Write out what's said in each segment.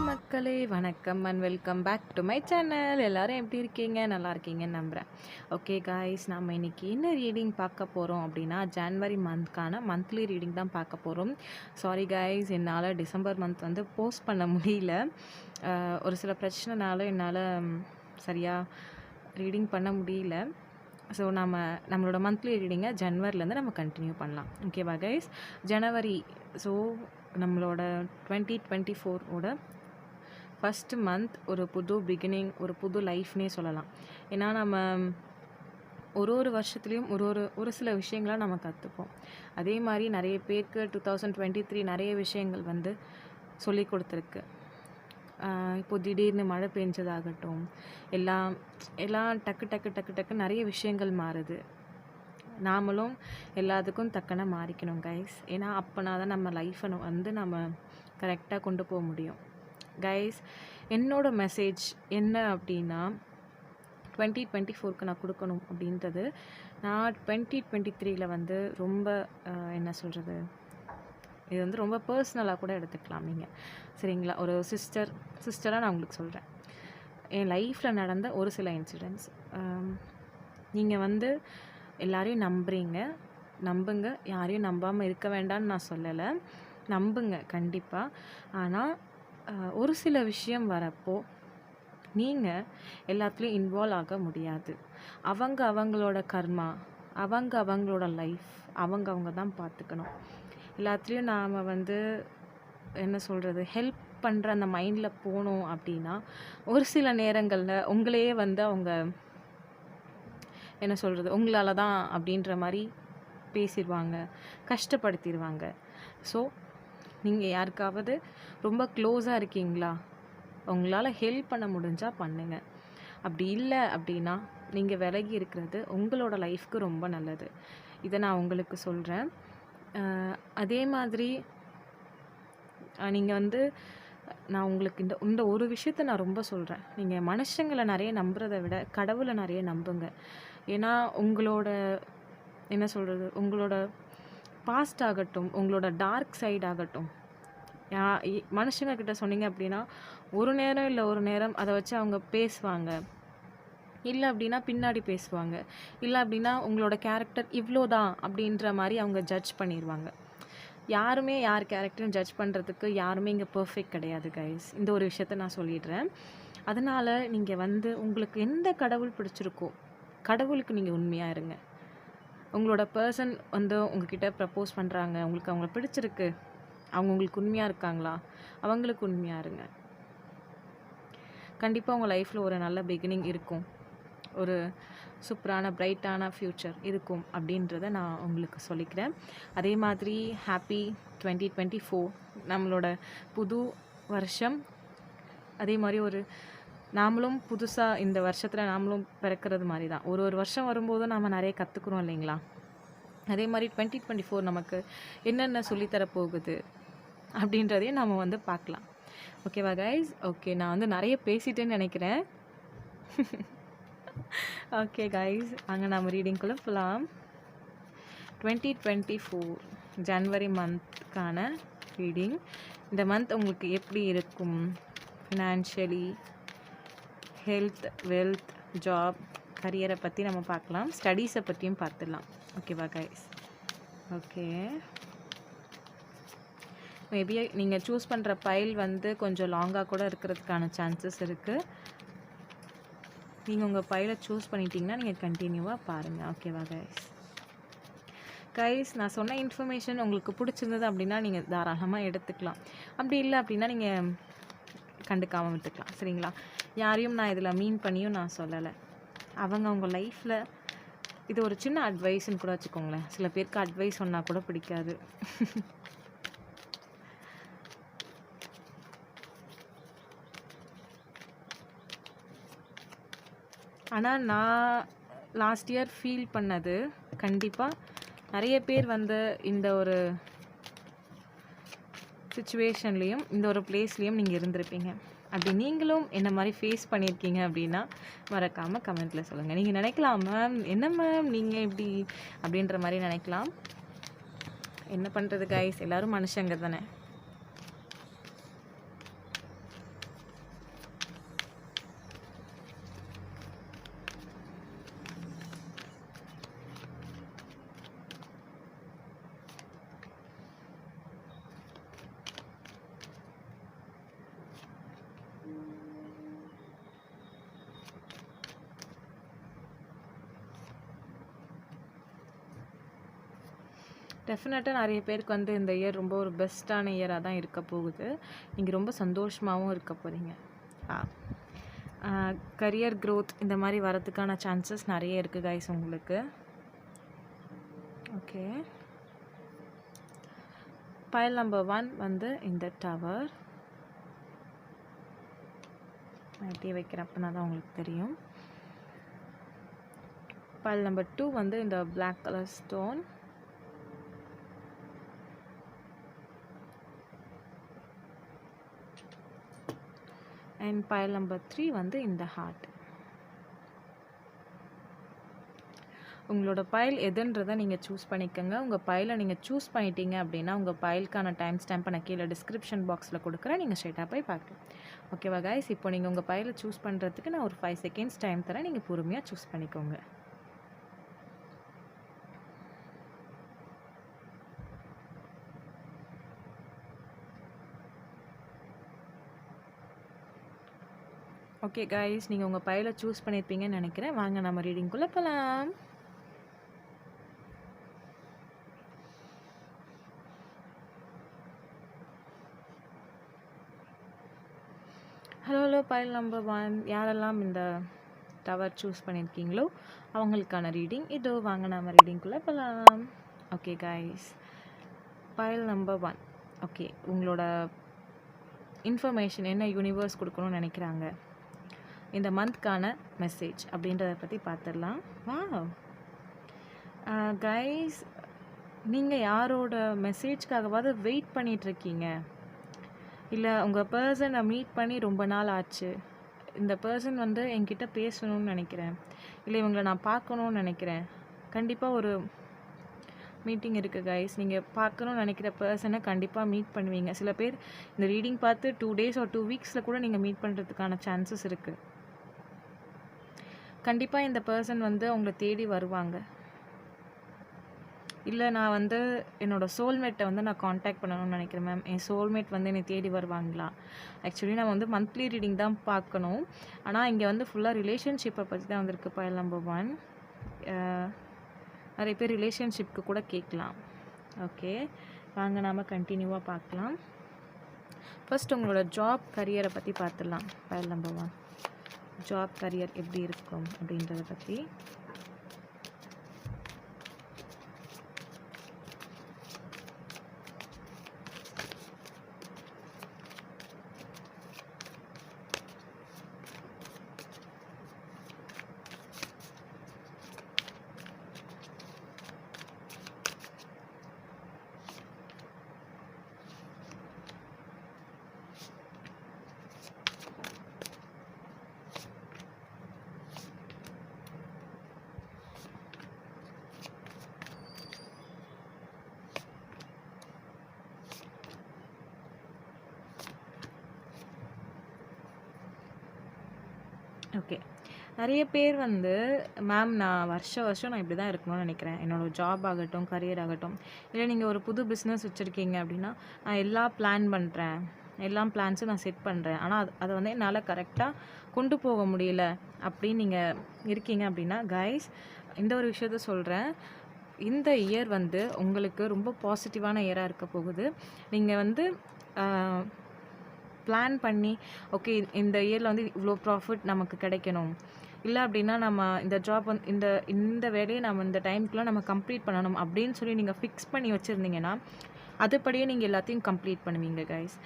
மக்களே வணக்கம் and welcome back to my channel. எல்லோரும் எப்படி இருக்கீங்க? நல்லா இருக்கீங்கன்னு நம்புகிறேன். ஓகே காய்ஸ், நம்ம இன்றைக்கி என்ன ரீடிங் பார்க்க போகிறோம் அப்படின்னா ஜான்வரி மந்த்க்கான மந்த்லி ரீடிங் தான் பார்க்க போகிறோம். சாரி காய்ஸ், என்னால் டிசம்பர் மந்த் வந்து போஸ்ட் பண்ண முடியல. ஒரு சில பிரச்சனைனால என்னால் சரியாக ரீடிங் பண்ண முடியல. ஸோ நம்மளோட மந்த்லி ரீடிங்கை ஜனவரிலேருந்து நம்ம கண்டினியூ பண்ணலாம். ஓகேவா கைஸ்? ஜனவரி, ஸோ நம்மளோட 2024ஓட ஃபஸ்ட்டு மந்த் ஒரு புது பிகினிங், ஒரு புது லைஃப்னே சொல்லலாம். ஏன்னா நம்ம ஒரு வருஷத்துலேயும் ஒரு சில விஷயங்களாக நம்ம கற்றுப்போம். அதே மாதிரி நிறைய பேருக்கு 2023 நிறைய விஷயங்கள் வந்து சொல்லி கொடுத்துருக்கு. இப்போது திடீர்னு மழை பெஞ்சதாகட்டும், எல்லாம் டக்கு நிறைய விஷயங்கள் மாறுது. நாமளும் எல்லாத்துக்கும் தக்கன மாறிக்கணும் கைஸ். ஏன்னா அப்போனா தான் நம்ம லைஃப்பை வந்து நம்ம கரெக்டாக கொண்டு போக முடியும். கைஸ், என்னோட மெசேஜ் என்ன அப்படின்னா 2024க்கு நான் கொடுக்கணும் அப்படின்றது, நான் 2023 வந்து ரொம்ப என்ன சொல்கிறது, இது வந்து ரொம்ப பர்சனலாக கூட எடுத்துக்கலாம் நீங்கள், சரிங்களா? ஒரு சிஸ்டராக நான் உங்களுக்கு சொல்கிறேன். என் லைஃப்பில் நடந்த ஒரு சில இன்சிடென்ட்ஸ். நீங்கள் வந்து எல்லாரையும் நம்புங்க, யாரையும் நம்பாமல் இருக்க வேண்டாம்னு நான் சொல்லலை. நம்புங்க கண்டிப்பாக. ஆனால் ஒரு சில விஷயம் வரப்போ நீங்கள் எல்லாத்துலேயும் இன்வால்வ் ஆக முடியாது. அவங்களோட கர்மா, அவங்களோட லைஃப் அவங்க தான் பார்த்துக்கணும். எல்லாத்துலேயும் நாம் வந்து என்ன சொல்கிறது, ஹெல்ப் பண்ணுற அந்த மைண்டில் போனோம் அப்படின்னா ஒரு சில நேரங்களில் உங்களையே வந்து அவங்க என்ன சொல்கிறது, உங்களால் தான் அப்படின்ற மாதிரி பேசிடுவாங்க, கஷ்டப்படுத்திடுவாங்க. ஸோ நீங்கள் யாருக்காவது ரொம்ப க்ளோஸாக இருக்கீங்களா, உங்களால் ஹெல்ப் பண்ண முடிஞ்சால் பண்ணுங்கள். அப்படி இல்லை அப்படின்னா நீங்கள் விலகி இருக்கிறது உங்களோட லைஃப்க்கு ரொம்ப நல்லது. இதை நான் உங்களுக்கு சொல்கிறேன். அதே மாதிரி நீங்கள் வந்து நான் உங்களுக்கு இந்த ஒரு விஷயத்தை நான் ரொம்ப சொல்கிறேன். நீங்கள் மனுஷங்களை நிறைய நம்புறதை விட கடவுளை நிறைய நம்புங்க. ஏன்னா உங்களோட என்ன சொல்கிறது, உங்களோட பாஸ்ட் ஆகட்டும், உங்களோட டார்க் சைட் ஆகட்டும், மனுஷங்க கிட்ட சொன்னீங்க அப்படின்னா ஒரு நேரம் அதை வச்சு அவங்க பேசுவாங்க. இல்லை அப்படின்னா பின்னாடி பேசுவாங்க. இல்லை அப்படின்னா உங்களோட கேரக்டர் இவ்வளோதான் அப்படின்ற மாதிரி அவங்க ஜட்ஜ் பண்ணிடுவாங்க. யாருமே யார் கேரக்டரும் ஜட்ஜ் பண்ணுறதுக்கு யாருமே இங்கே பர்ஃபெக்ட் கிடையாது கைஸ். இந்த ஒரு விஷயத்த நான் சொல்லிடுறேன். அதனால் நீங்கள் வந்து உங்களுக்கு எந்த கடவுள் பிடிச்சிருக்கோ கடவுளுக்கு நீங்கள் உண்மையாக இருங்க. உங்களோட பர்சன் வந்து உங்ககிட்ட ப்ரப்போஸ் பண்ணுறாங்க, உங்களுக்கு அவங்கள பிடிச்சிருக்கு, அவங்க உங்களுக்கு உண்மையாக இருக்காங்களா, அவங்களுக்கு உண்மையாக இருங்க. கண்டிப்பாக உங்கள் லைஃப்பில் ஒரு நல்ல பிகினிங் இருக்கும், ஒரு சூப்பரான பிரைட்டான ஃப்யூச்சர் இருக்கும் அப்படின்றத நான் உங்களுக்கு சொல்லிக்கிறேன். அதே மாதிரி ஹாப்பி 2024, நம்மளோட புது வருஷம். அதே மாதிரி நாமளும் புதுசாக இந்த வருஷத்தில் நாமளும் பிறக்கிறது மாதிரி தான். ஒரு வருஷம் வரும்போது நம்ம நிறைய கற்றுக்குறோம் இல்லைங்களா? அதே மாதிரி 2024 நமக்கு என்னென்ன சொல்லித்தரப்போகுது அப்படின்றதையும் நாம் வந்து பார்க்கலாம். ஓகேவா கைஸ்? ஓகே, நான் வந்து நிறைய பேசிட்டேன்னு நினைக்கிறேன். ஓகே கைஸ், அங்கே நம்ம ரீடிங்குள்ளே போகலாம். 2024 ஜனவரி மந்த்க்கான ரீடிங். இந்த மந்த் உங்களுக்கு எப்படி இருக்கும்? ஃபினான்ஷியலி, ஹெல்த், வெல்த், ஜாப், கரியரை பற்றி நம்ம பார்க்கலாம். ஸ்டடீஸை பற்றியும் பார்த்துடலாம். ஓகேவா கைஸ்? ஓகே, மேபி நீங்கள் சூஸ் பண்ணுற பைல் வந்து கொஞ்சம் லாங்காக கூட இருக்கிறதுக்கான சான்சஸ் இருக்குது. நீங்கள் உங்கள் பைலை சூஸ் பண்ணிட்டீங்கன்னா நீங்கள் கண்டினியூவாக பாருங்கள். ஓகேவா கைஸ்? நான் சொன்ன இன்ஃபர்மேஷன் உங்களுக்கு பிடிச்சிருந்தது அப்படின்னா நீங்கள் தாராளமாக எடுத்துக்கலாம். அப்படி இல்லை அப்படின்னா நீங்கள் கண்டுக்காமல் விட்டுக்கலாம், சரிங்களா? யாரையும் நான் இதில் மீன் பண்ணியும் நான் சொல்லலை. அவங்க லைஃப்பில் இது ஒரு சின்ன அட்வைஸ்ன்னு கூட வச்சுக்கோங்களேன். சில பேருக்கு அட்வைஸ் சொன்னால் கூட பிடிக்காது. ஆனால் நான் லாஸ்ட் இயர் ஃபீல் பண்ணது, கண்டிப்பாக நிறைய பேர் வந்து இந்த ஒரு சிச்சுவேஷன்லேயும் இந்த ஒரு பிளேஸ்லேயும் நீங்கள் இருந்திருப்பீங்க. அப்படி நீங்களும் என்ன மாதிரி ஃபேஸ் பண்ணியிருக்கீங்க அப்படின்னா மறக்காமல் கமெண்ட்டில் சொல்லுங்கள். நீங்கள் நினைக்கலாம், மேம் என்ன மேம் நீங்கள் இப்படி அப்படின்ற மாதிரி நினைக்கலாம். என்ன பண்ணுறது கைஸ், எல்லோரும் மனுஷங்க தானே. டெஃபினட்டாக நிறைய பேருக்கு வந்து இந்த இயர் ரொம்ப ஒரு பெஸ்ட்டான இயராக தான் இருக்க போகுது. நீங்கள் ரொம்ப சந்தோஷமாகவும் இருக்க போகிறீங்க. கரியர் க்ரோத் இந்த மாதிரி வரதுக்கான சான்சஸ் நிறைய இருக்குது கைஸ் உங்களுக்கு. ஓகே, பைல் நம்பர் 1 வந்து இந்த டவர் அப்படியே வைக்கிறப்பனா தான் உங்களுக்கு தெரியும். பைல் நம்பர் 2 வந்து இந்த black colour stone. And file number 3 வந்து இந்த ஹார்ட். உங்களோட பைல் எதுன்றதை நீங்கள் சூஸ் பண்ணிக்கோங்க. உங்கள் பைலை நீங்கள் சூஸ் பண்ணிட்டீங்க அப்படின்னா உங்கள் பைலுக்கான டைம் ஸ்டாம்பை நான் கீழே டிஸ்கிரிப்ஷன் பாக்ஸில் கொடுக்குறேன், நீங்கள் ஸ்ட்ரெயிட்டாக போய் பார்க்கலாம். ஓகேவா கைஸ், இப்போ நீங்கள் உங்கள் பைலை சூஸ் பண்ணுறதுக்கு நான் ஒரு 5 செகண்ட்ஸ் டைம் தரேன், நீங்கள் பொறுமையாக சூஸ் பண்ணிக்கோங்க. ஓகே கைஸ், நீங்கள் உங்கள் பைலை சூஸ் பண்ணியிருப்பீங்கன்னு நினைக்கிறேன். வாங்க நம்ம ரீடிங்குள்ளே போகலாம். ஹலோ பைல் நம்பர் 1, யாரெல்லாம் இந்த டவர் சூஸ் பண்ணியிருக்கீங்களோ அவங்களுக்கான ரீடிங் இதோ. வாங்க நம்ம ரீடிங்குள்ளே போகலாம். Okay guys, file number 1. Okay, உங்களோட இன்ஃபர்மேஷன் என்ன யூனிவர்ஸ் கொடுக்கணும்னு நினைக்கிறாங்க, இந்த மந்த்க்கான மெசேஜ் அப்படின்றத பற்றி பார்த்துடலாம். வா கைஸ், நீங்கள் யாரோட மெசேஜ்க்காகவாவது வெயிட் பண்ணிகிட்ருக்கீங்க, இல்லை உங்கள் பர்சனை மீட் பண்ணி ரொம்ப நாள் ஆச்சு, இந்த பர்சன் வந்து என்கிட்ட பேசணும்னு நினைக்கிறேன், இல்லை இவங்களை நான் பார்க்கணுன்னு நினைக்கிறேன். கண்டிப்பாக ஒரு மீட்டிங் இருக்குது கைஸ். நீங்கள் பார்க்கணுன்னு நினைக்கிற பர்சனை கண்டிப்பாக மீட் பண்ணுவீங்க. சில பேர் இந்த ரீடிங் பார்த்து 2 days or 2 weeksல கூட நீங்கள் மீட் பண்ணுறதுக்கான சான்சஸ் இருக்குது. கண்டிப்பாக இந்த பர்சன் வந்து உங்களை தேடி வருவாங்க. இல்லை நான் வந்து என்னோடய சோல்மேட்டை வந்து நான் காண்டாக்ட் பண்ணணும்னு நினைக்கிறேன் மேம், என் சோல்மேட் வந்து என்னை தேடி வருவாங்களா. ஆக்சுவலி நம்ம வந்து மந்த்லி ரீடிங் தான் பார்க்கணும், ஆனால் இங்கே வந்து ஃபுல்லாக ரிலேஷன்ஷிப்பை பற்றி தான் வந்திருக்கு பைல் நம்பர் 1. நிறைய பேர் ரிலேஷன்ஷிப்க்கு கூட கேட்கலாம். ஓகே, வாங்க நாம் கண்டினியூவாக பார்க்கலாம். ஃபர்ஸ்ட் உங்களோட ஜாப் கரியரை பற்றி பார்த்துடலாம். பைல் நம்பர் 1, ஜாப் கரியர் எப்படி இருக்கும் அப்படின்றத பற்றி. ஓகே, நிறைய பேர் வந்து மேம் நான் வருஷம் நான் இப்படி தான் இருக்கணும்னு நினைக்கிறேன், என்னோடய ஜாப் ஆகட்டும் கரியர் ஆகட்டும். இல்லை நீங்கள் ஒரு புது பிஸ்னஸ் வச்சுருக்கீங்க அப்படின்னா நான் எல்லாம் பிளான் பண்ணுறேன், எல்லா பிளான்ஸும் நான் செட் பண்ணுறேன், ஆனால் அதை வந்து என்னால் கரெக்டாக கொண்டு போக முடியல அப்படின்னு நீங்கள் இருக்கீங்க அப்படின்னா கைஸ், இந்த ஒரு விஷயத்த சொல்கிறேன். இந்த இயர் வந்து உங்களுக்கு ரொம்ப பாசிட்டிவான இயராக இருக்க போகுது. நீங்கள் வந்து பிளான் பண்ணி ஓகே இந்த இயரில் வந்து இவ்வளோ ப்ராஃபிட் நமக்கு கிடைக்கணும், இல்லை அப்படின்னா நம்ம இந்த ஜாப் வந்து இந்த வேலையை நம்ம இந்த டைமுக்குள்ளே நம்ம கம்ப்ளீட் பண்ணணும் அப்படின்னு சொல்லி நீங்கள் ஃபிக்ஸ் பண்ணி வச்சுருந்தீங்கன்னா அதுபடியே நீங்கள் எல்லாத்தையும் கம்ப்ளீட் பண்ணுவீங்க கைஸ்.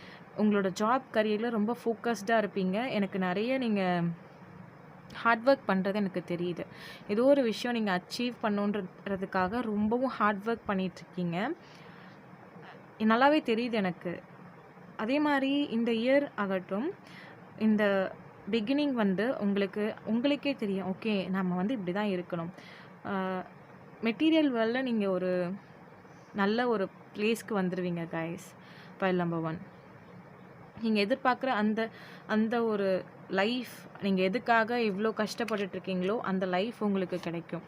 உங்களோட ஜாப் கரியரில் ரொம்ப ஃபோக்கஸ்டாக இருப்பீங்க. எனக்கு நிறைய நீங்கள் ஹார்ட் ஒர்க் பண்ணுறது எனக்கு தெரியுது. ஏதோ ஒரு விஷயம் நீங்கள் அச்சீவ் பண்ணுன்றதுக்காக ரொம்பவும் ஹார்ட் ஒர்க் பண்ணிகிட்ருக்கீங்க, நல்லாவே தெரியுது எனக்கு. அதே மாதிரி இந்த இயர் ஆகட்டும், இந்த பிகினிங் வந்து உங்களுக்கே தெரியும், ஓகே நம்ம வந்து இப்படி தான் இருக்கணும். மெட்டீரியல் வேர்ல்டில் நீங்கள் ஒரு நல்ல ஒரு பிளேஸ்க்கு வந்துடுவீங்க கைஸ். பைல் நம்பர் 1, நீங்கள் எதிர்பார்க்குற அந்த அந்த ஒரு லைஃப், நீங்கள் எதுக்காக இவ்வளோ கஷ்டப்பட்டுட்ருக்கீங்களோ அந்த லைஃப் உங்களுக்கு கிடைக்கும்.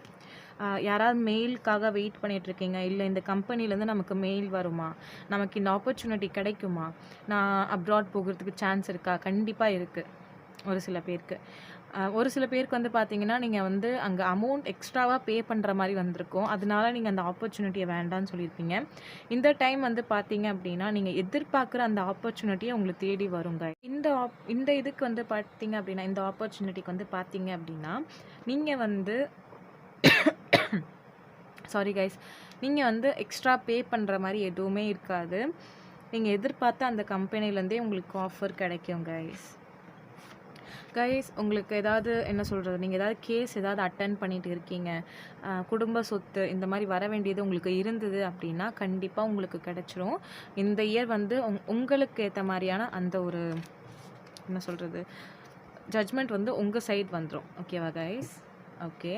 யாராவது மெயிலுக்காக வெயிட் பண்ணிகிட்ருக்கீங்க, இல்லை இந்த கம்பெனிலேருந்து நமக்கு மெயில் வருமா, நமக்கு இந்த ஆப்பர்ச்சுனிட்டி கிடைக்குமா, நான் அப்ராட் போகிறதுக்கு சான்ஸ் இருக்கா, கண்டிப்பாக இருக்குது ஒரு சில பேருக்கு. ஒரு சில பேருக்கு வந்து பார்த்தீங்கன்னா, நீங்கள் வந்து அங்கே அமௌண்ட் எக்ஸ்ட்ராவாக பே பண்ணுற மாதிரி வந்திருக்கும், அதனால நீங்கள் அந்த ஆப்பர்ச்சுனிட்டியை வேண்டான்னு சொல்லியிருப்பீங்க. இந்த டைம் வந்து பார்த்தீங்க அப்படின்னா, நீங்கள் எதிர்பார்க்குற அந்த ஆப்பர்ச்சுனிட்டியை உங்களுக்கு தேடி வருங்க. இந்த இதுக்கு வந்து பார்த்தீங்க அப்படின்னா, இந்த ஆப்பர்ச்சுனிட்டிக்கு வந்து பார்த்தீங்க அப்படின்னா, நீங்கள் வந்து சாரி கைஸ், நீங்கள் வந்து எக்ஸ்ட்ரா பே பண்ணுற மாதிரி எதுவுமே இருக்காது. நீங்கள் எதிர்பார்த்த அந்த கம்பெனிலேருந்தே உங்களுக்கு ஆஃபர் கிடைக்கும் கைஸ். உங்களுக்கு ஏதாவது என்ன சொல்கிறது, நீங்கள் ஏதாவது கேஸ் ஏதாவது அட்டன் பண்ணிட்டு இருக்கீங்க, குடும்ப சொத்து இந்த மாதிரி வர வேண்டியது உங்களுக்கு இருந்தது அப்படின்னா கண்டிப்பாக உங்களுக்கு கிடைச்சிரும். இந்த இயர் வந்து உங்களுக்கு ஏற்ற மாதிரியான அந்த ஒரு என்ன சொல்கிறது ஜட்ஜ்மெண்ட் வந்து உங்கள் சைட் வந்துடும். ஓகேவா கைஸ்? ஓகே,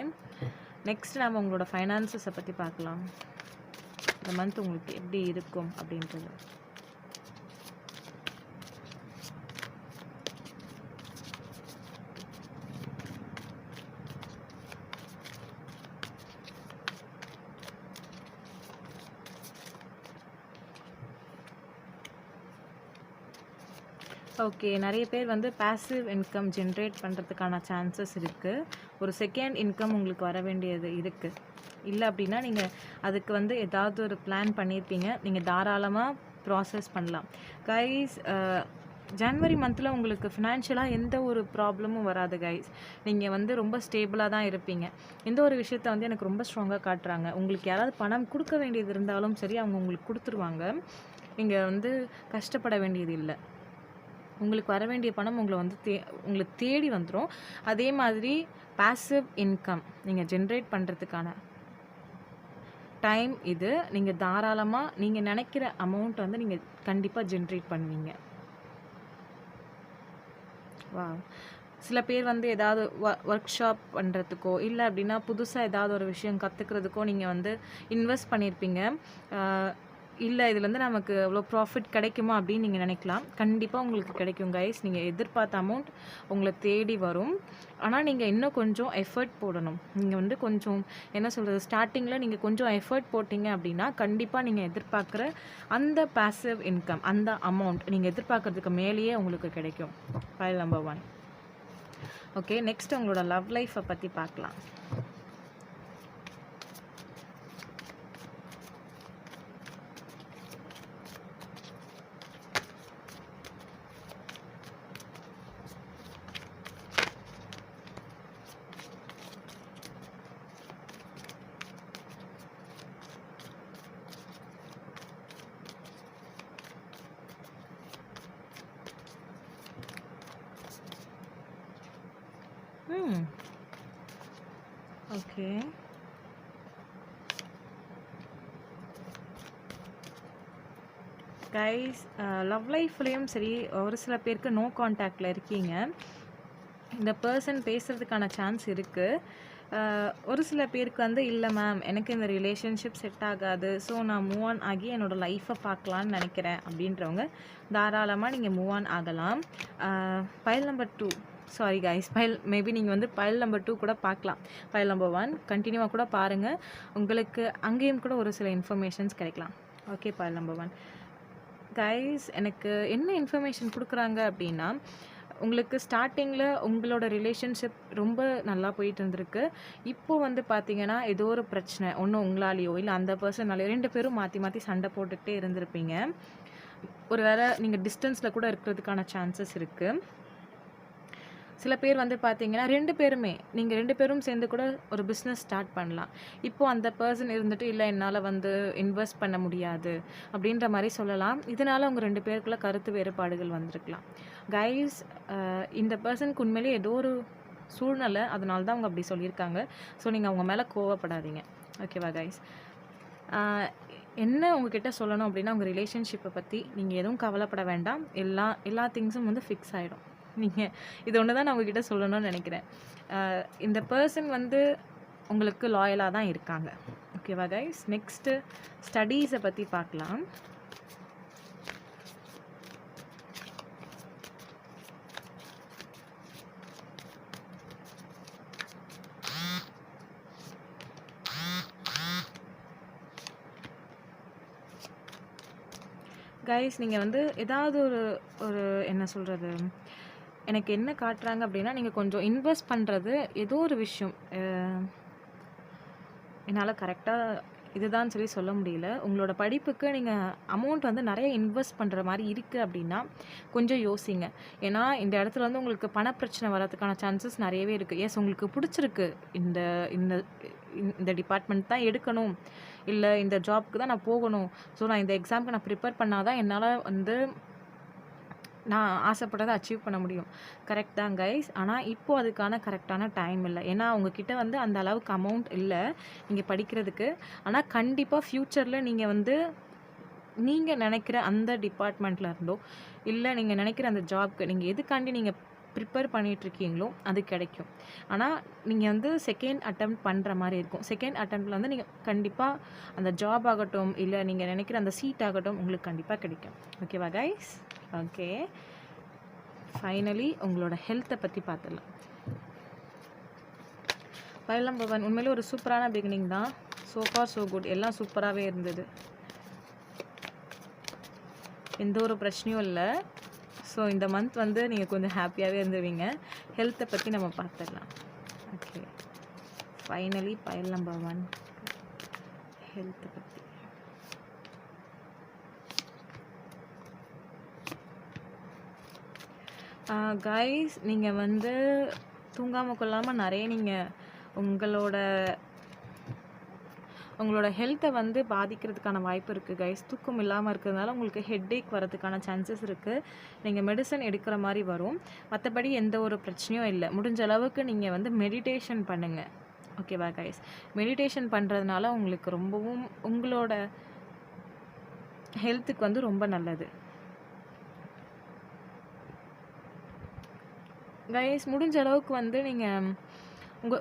நெக்ஸ்ட் நம்ம உங்களோட ஃபைனான்சஸை பற்றி பார்க்கலாம். இந்த மந்த் உங்களுக்கு எப்படி இருக்கும் அப்படின்றது. ஓகே, நிறைய பேர் வந்து பாசிவ் இன்கம் ஜென்ரேட் பண்ணுறதுக்கான சான்சஸ் இருக்குது. ஒரு செகண்ட் இன்கம் உங்களுக்கு வர வேண்டியது இருக்குது. இல்லை அப்படின்னா நீங்கள் அதுக்கு வந்து ஏதாவது ஒரு பிளான் பண்ணியிருப்பீங்க, நீங்கள் தாராளமாக ப்ராசஸ் பண்ணலாம் கைஸ். ஜனவரி மந்தில் உங்களுக்கு ஃபினான்ஷியலாக எந்த ஒரு ப்ராப்ளமும் வராது கைஸ். நீங்கள் வந்து ரொம்ப ஸ்டேபிளாக தான் இருப்பீங்க. எந்த ஒரு விஷயத்த வந்து எனக்கு ரொம்ப ஸ்ட்ராங்காக காட்டுறாங்க. உங்களுக்கு யாராவது பணம் கொடுக்க வேண்டியது இருந்தாலும் சரி, அவங்க உங்களுக்கு கொடுத்துருவாங்க. நீங்கள் வந்து கஷ்டப்பட வேண்டியது இல்லை. உங்களுக்கு வர வேண்டிய பணம் உங்களை வந்து உங்களுக்கு தேடி வந்துடும். அதே மாதிரி பாசிவ் இன்கம் நீங்கள் ஜென்ரேட் பண்ணுறதுக்கான டைம் இது. நீங்கள் தாராளமாக நீங்கள் நினைக்கிற அமௌண்ட் வந்து நீங்கள் கண்டிப்பாக ஜென்ரேட் பண்ணுவீங்க. வா, சில பேர் வந்து ஏதாவது ஒர்க் ஷாப் பண்ணுறதுக்கோ இல்லை அப்படின்னா புதுசாக ஏதாவது ஒரு விஷயம் கற்றுக்கிறதுக்கோ நீங்கள் வந்து இன்வெஸ்ட் பண்ணியிருப்பீங்க. இல்லை இதுலேருந்து நமக்கு அவ்வளோ ப்ராஃபிட் கிடைக்குமா அப்படின்னு நீங்கள் நினைக்கலாம். கண்டிப்பாக உங்களுக்கு கிடைக்கும் கைஸ். நீங்கள் எதிர்பார்த்த அமௌண்ட் உங்களை தேடி வரும். ஆனால் நீங்கள் இன்னும் கொஞ்சம் எஃபர்ட் போடணும். நீங்கள் வந்து கொஞ்சம் என்ன சொல்கிறது, ஸ்டார்டிங்கில் நீங்கள் கொஞ்சம் எஃபர்ட் போட்டிங்க அப்படின்னா கண்டிப்பாக நீங்கள் எதிர்பார்க்குற அந்த பாசிவ் இன்கம், அந்த அமௌண்ட் நீங்கள் எதிர்பார்க்குறதுக்கு மேலேயே உங்களுக்கு கிடைக்கும். File number 1. ஓகே, நெக்ஸ்ட் உங்களோட லவ் லைஃப்பை பற்றி பார்க்கலாம். ஓகே, கைஸ், லவ் லைஃப்லேயும் சரி ஒரு சில பேருக்கு நோ கான்டாக்டில் இருக்கீங்க. இந்த பர்சன் பேசுகிறதுக்கான சான்ஸ் இருக்குது. ஒரு சில பேருக்கு வந்து இல்லை மேம் எனக்கு இந்த ரிலேஷன்ஷிப் செட் ஆகாது, ஸோ நான் மூவ் ஆன் ஆகி என்னோடய லைஃப்பை பார்க்கலான்னு நினைக்கிறேன் அப்படின்றவங்க தாராளமாக நீங்கள் மூவ் ஆன் ஆகலாம். File number 2, sorry guys, maybe நீங்கள் வந்து ஃபைல் நம்பர் 2 கூட பார்க்கலாம். ஃபைல் நம்பர் 1 கண்டினியூவாக கூட பாருங்கள், உங்களுக்கு அங்கேயும் கூட ஒரு சில இன்ஃபர்மேஷன்ஸ் கிடைக்கலாம். ஓகே, ஃபைல் நம்பர் 1 கைஸ், எனக்கு என்ன இன்ஃபர்மேஷன் கொடுக்குறாங்க அப்படின்னா, உங்களுக்கு ஸ்டார்டிங்கில் உங்களோட ரிலேஷன்ஷிப் ரொம்ப நல்லா போயிட்டு இருந்திருக்கு. இப்போது வந்து பார்த்தீங்கன்னா ஏதோ ஒரு பிரச்சனை, ஒன்று உங்களாலேயோ இல்லை அந்த பர்சனாலேயோ 2 பேரும் மாற்றி மாற்றி சண்டை போட்டுக்கிட்டே இருந்திருப்பீங்க. ஒரு வேளை நீங்கள் டிஸ்டன்ஸில் கூட இருக்கிறதுக்கான சான்சஸ் இருக்குது. சில பேர் வந்து பார்த்தீங்கன்னா 2 பேருமே நீங்கள் 2 பேரும் சேர்ந்து கூட ஒரு பிஸ்னஸ் ஸ்டார்ட் பண்ணலாம். இப்போது அந்த பர்சன் இருந்துட்டு இல்லை என்னால் வந்து இன்வெஸ்ட் பண்ண முடியாது அப்படின்ற மாதிரி சொல்லலாம். இதனால் அவங்க 2 பேருக்குள்ள கருத்து வேறுபாடுகள் வந்திருக்கலாம். கைஸ், இந்த பர்சனுக்கு உண்மையிலேயே ஏதோ ஒரு சூழ்நிலை, அதனால தான் அவங்க அப்படி சொல்லியிருக்காங்க. ஸோ நீங்கள் அவங்க மேலே கோவப்படாதீங்க. ஓகேவா கைஸ்? என்ன உங்ககிட்ட சொல்லணும் அப்படின்னா, உங்கள் ரிலேஷன்ஷிப்பை பற்றி நீங்கள் எதுவும் கவலைப்பட வேண்டாம். எல்லா திங்ஸும் வந்து ஃபிக்ஸ் ஆகிடும். நீங்கள் இது ஒன்று தான் நான் உங்ககிட்ட சொல்லணும்னு நினைக்கிறேன். இந்த பர்சன் வந்து உங்களுக்கு லாயலாக தான் இருக்காங்க. ஓகேவா கைஸ்? நெக்ஸ்ட்டு ஸ்டடீஸை பற்றி பார்க்கலாம். கைஸ், நீங்கள் வந்து ஏதாவது ஒரு என்ன சொல்கிறது, எனக்கு என்ன காட்டுறாங்க அப்படின்னா, நீங்கள் கொஞ்சம் இன்வெஸ்ட் பண்ணுறது ஏதோ ஒரு விஷயம், என்னால் கரெக்டாக இதுதான் சொல்லி சொல்ல முடியல. உங்களோட படிப்புக்கு நீங்கள் அமௌண்ட் வந்து நிறைய இன்வெஸ்ட் பண்ணுற மாதிரி இருக்குது அப்படின்னா கொஞ்சம் யோசிங்க. ஏன்னா இந்த இடத்துல வந்து உங்களுக்கு பணப்பிரச்சனை வரதுக்கான சான்சஸ் நிறையவே இருக்குது. எஸ், உங்களுக்கு பிடிச்சிருக்கு, இந்த இந்த இந்த டிபார்ட்மெண்ட் தான் எடுக்கணும், இல்லை இந்த ஜாப்க்கு தான் நான் போகணும், ஸோ நான் இந்த எக்ஸாமுக்கு நான் ப்ரிப்பேர் பண்ணாதான் என்னால் வந்து நான் ஆசைப்பட்டதை அச்சீவ் பண்ண முடியும். கரெக்ட் தான் கைஸ். ஆனால் இப்போது அதுக்கான கரெக்டான டைம் இல்லை. ஏன்னா உங்ககிட்ட வந்து அந்த அளவுக்கு அமௌண்ட் இல்லை நீங்கள் படிக்கிறதுக்கு. ஆனால் கண்டிப்பாக ஃப்யூச்சரில் நீங்கள் வந்து நீங்கள் நினைக்கிற அந்த டிபார்ட்மெண்ட்டில் இருந்தோ, இல்லை நீங்கள் நினைக்கிற அந்த ஜாப்க்கு நீங்கள் எதுக்காண்டி நீங்கள் ப்ரிப்பேர் பண்ணிகிட்ருக்கீங்களோ அது கிடைக்கும். ஆனால் நீங்கள் வந்து செகண்ட் அட்டெம்ப்ட் பண்ணுற மாதிரி இருக்கும். செகண்ட் அட்டெம்ப்டில் வந்து நீங்கள் கண்டிப்பாக அந்த ஜாப் ஆகட்டும், இல்லை நீங்கள் நினைக்கிற அந்த சீட் ஆகட்டும் உங்களுக்கு கண்டிப்பாக கிடைக்கும். ஓகேவா கைஸ்? ஓகே, ஃபைனலி உங்களோட ஹெல்த்தை பற்றி பார்த்துடலாம். பைலம் பவன் உண்மையிலே ஒரு சூப்பரான பிகினிங் தான். ஸோ ஃபார் ஸோ குட், எல்லாம் சூப்பராகவே இருந்தது, எந்த ஒரு பிரச்சனையும் இல்லை. ஸோ இந்த மந்த் வந்து நீங்கள் கொஞ்சம் ஹாப்பியாகவே இருந்துருவீங்க. ஹெல்த்தை பற்றி நம்ம பார்த்துடலாம். ஓகே, ஃபைனலி பைல் நம்பர் 1 ஹெல்த்தை பற்றி. கைஸ், நீங்கள் வந்து தூங்காமல் கொள்ளாமல் நிறைய நீங்கள் உங்களோட ஹெல்த்தை வந்து பாதிக்கிறதுக்கான வாய்ப்பு இருக்குது கைஸ். தூக்கம் இல்லாமல் இருக்கிறதுனால உங்களுக்கு ஹெட்டேக் வரதுக்கான சான்சஸ் இருக்குது. நீங்கள் மெடிசன் எடுக்கிற மாதிரி வரும். மற்றபடி எந்த ஒரு பிரச்சனையும் இல்லை. முடிஞ்ச அளவுக்கு நீங்கள் வந்து மெடிடேஷன் பண்ணுங்கள். ஓகேவா கைஸ்? மெடிடேஷன் பண்ணுறதுனால உங்களுக்கு ரொம்பவும் உங்களோட ஹெல்த்துக்கு வந்து ரொம்ப நல்லது கைஸ். முடிஞ்ச அளவுக்கு வந்து நீங்கள்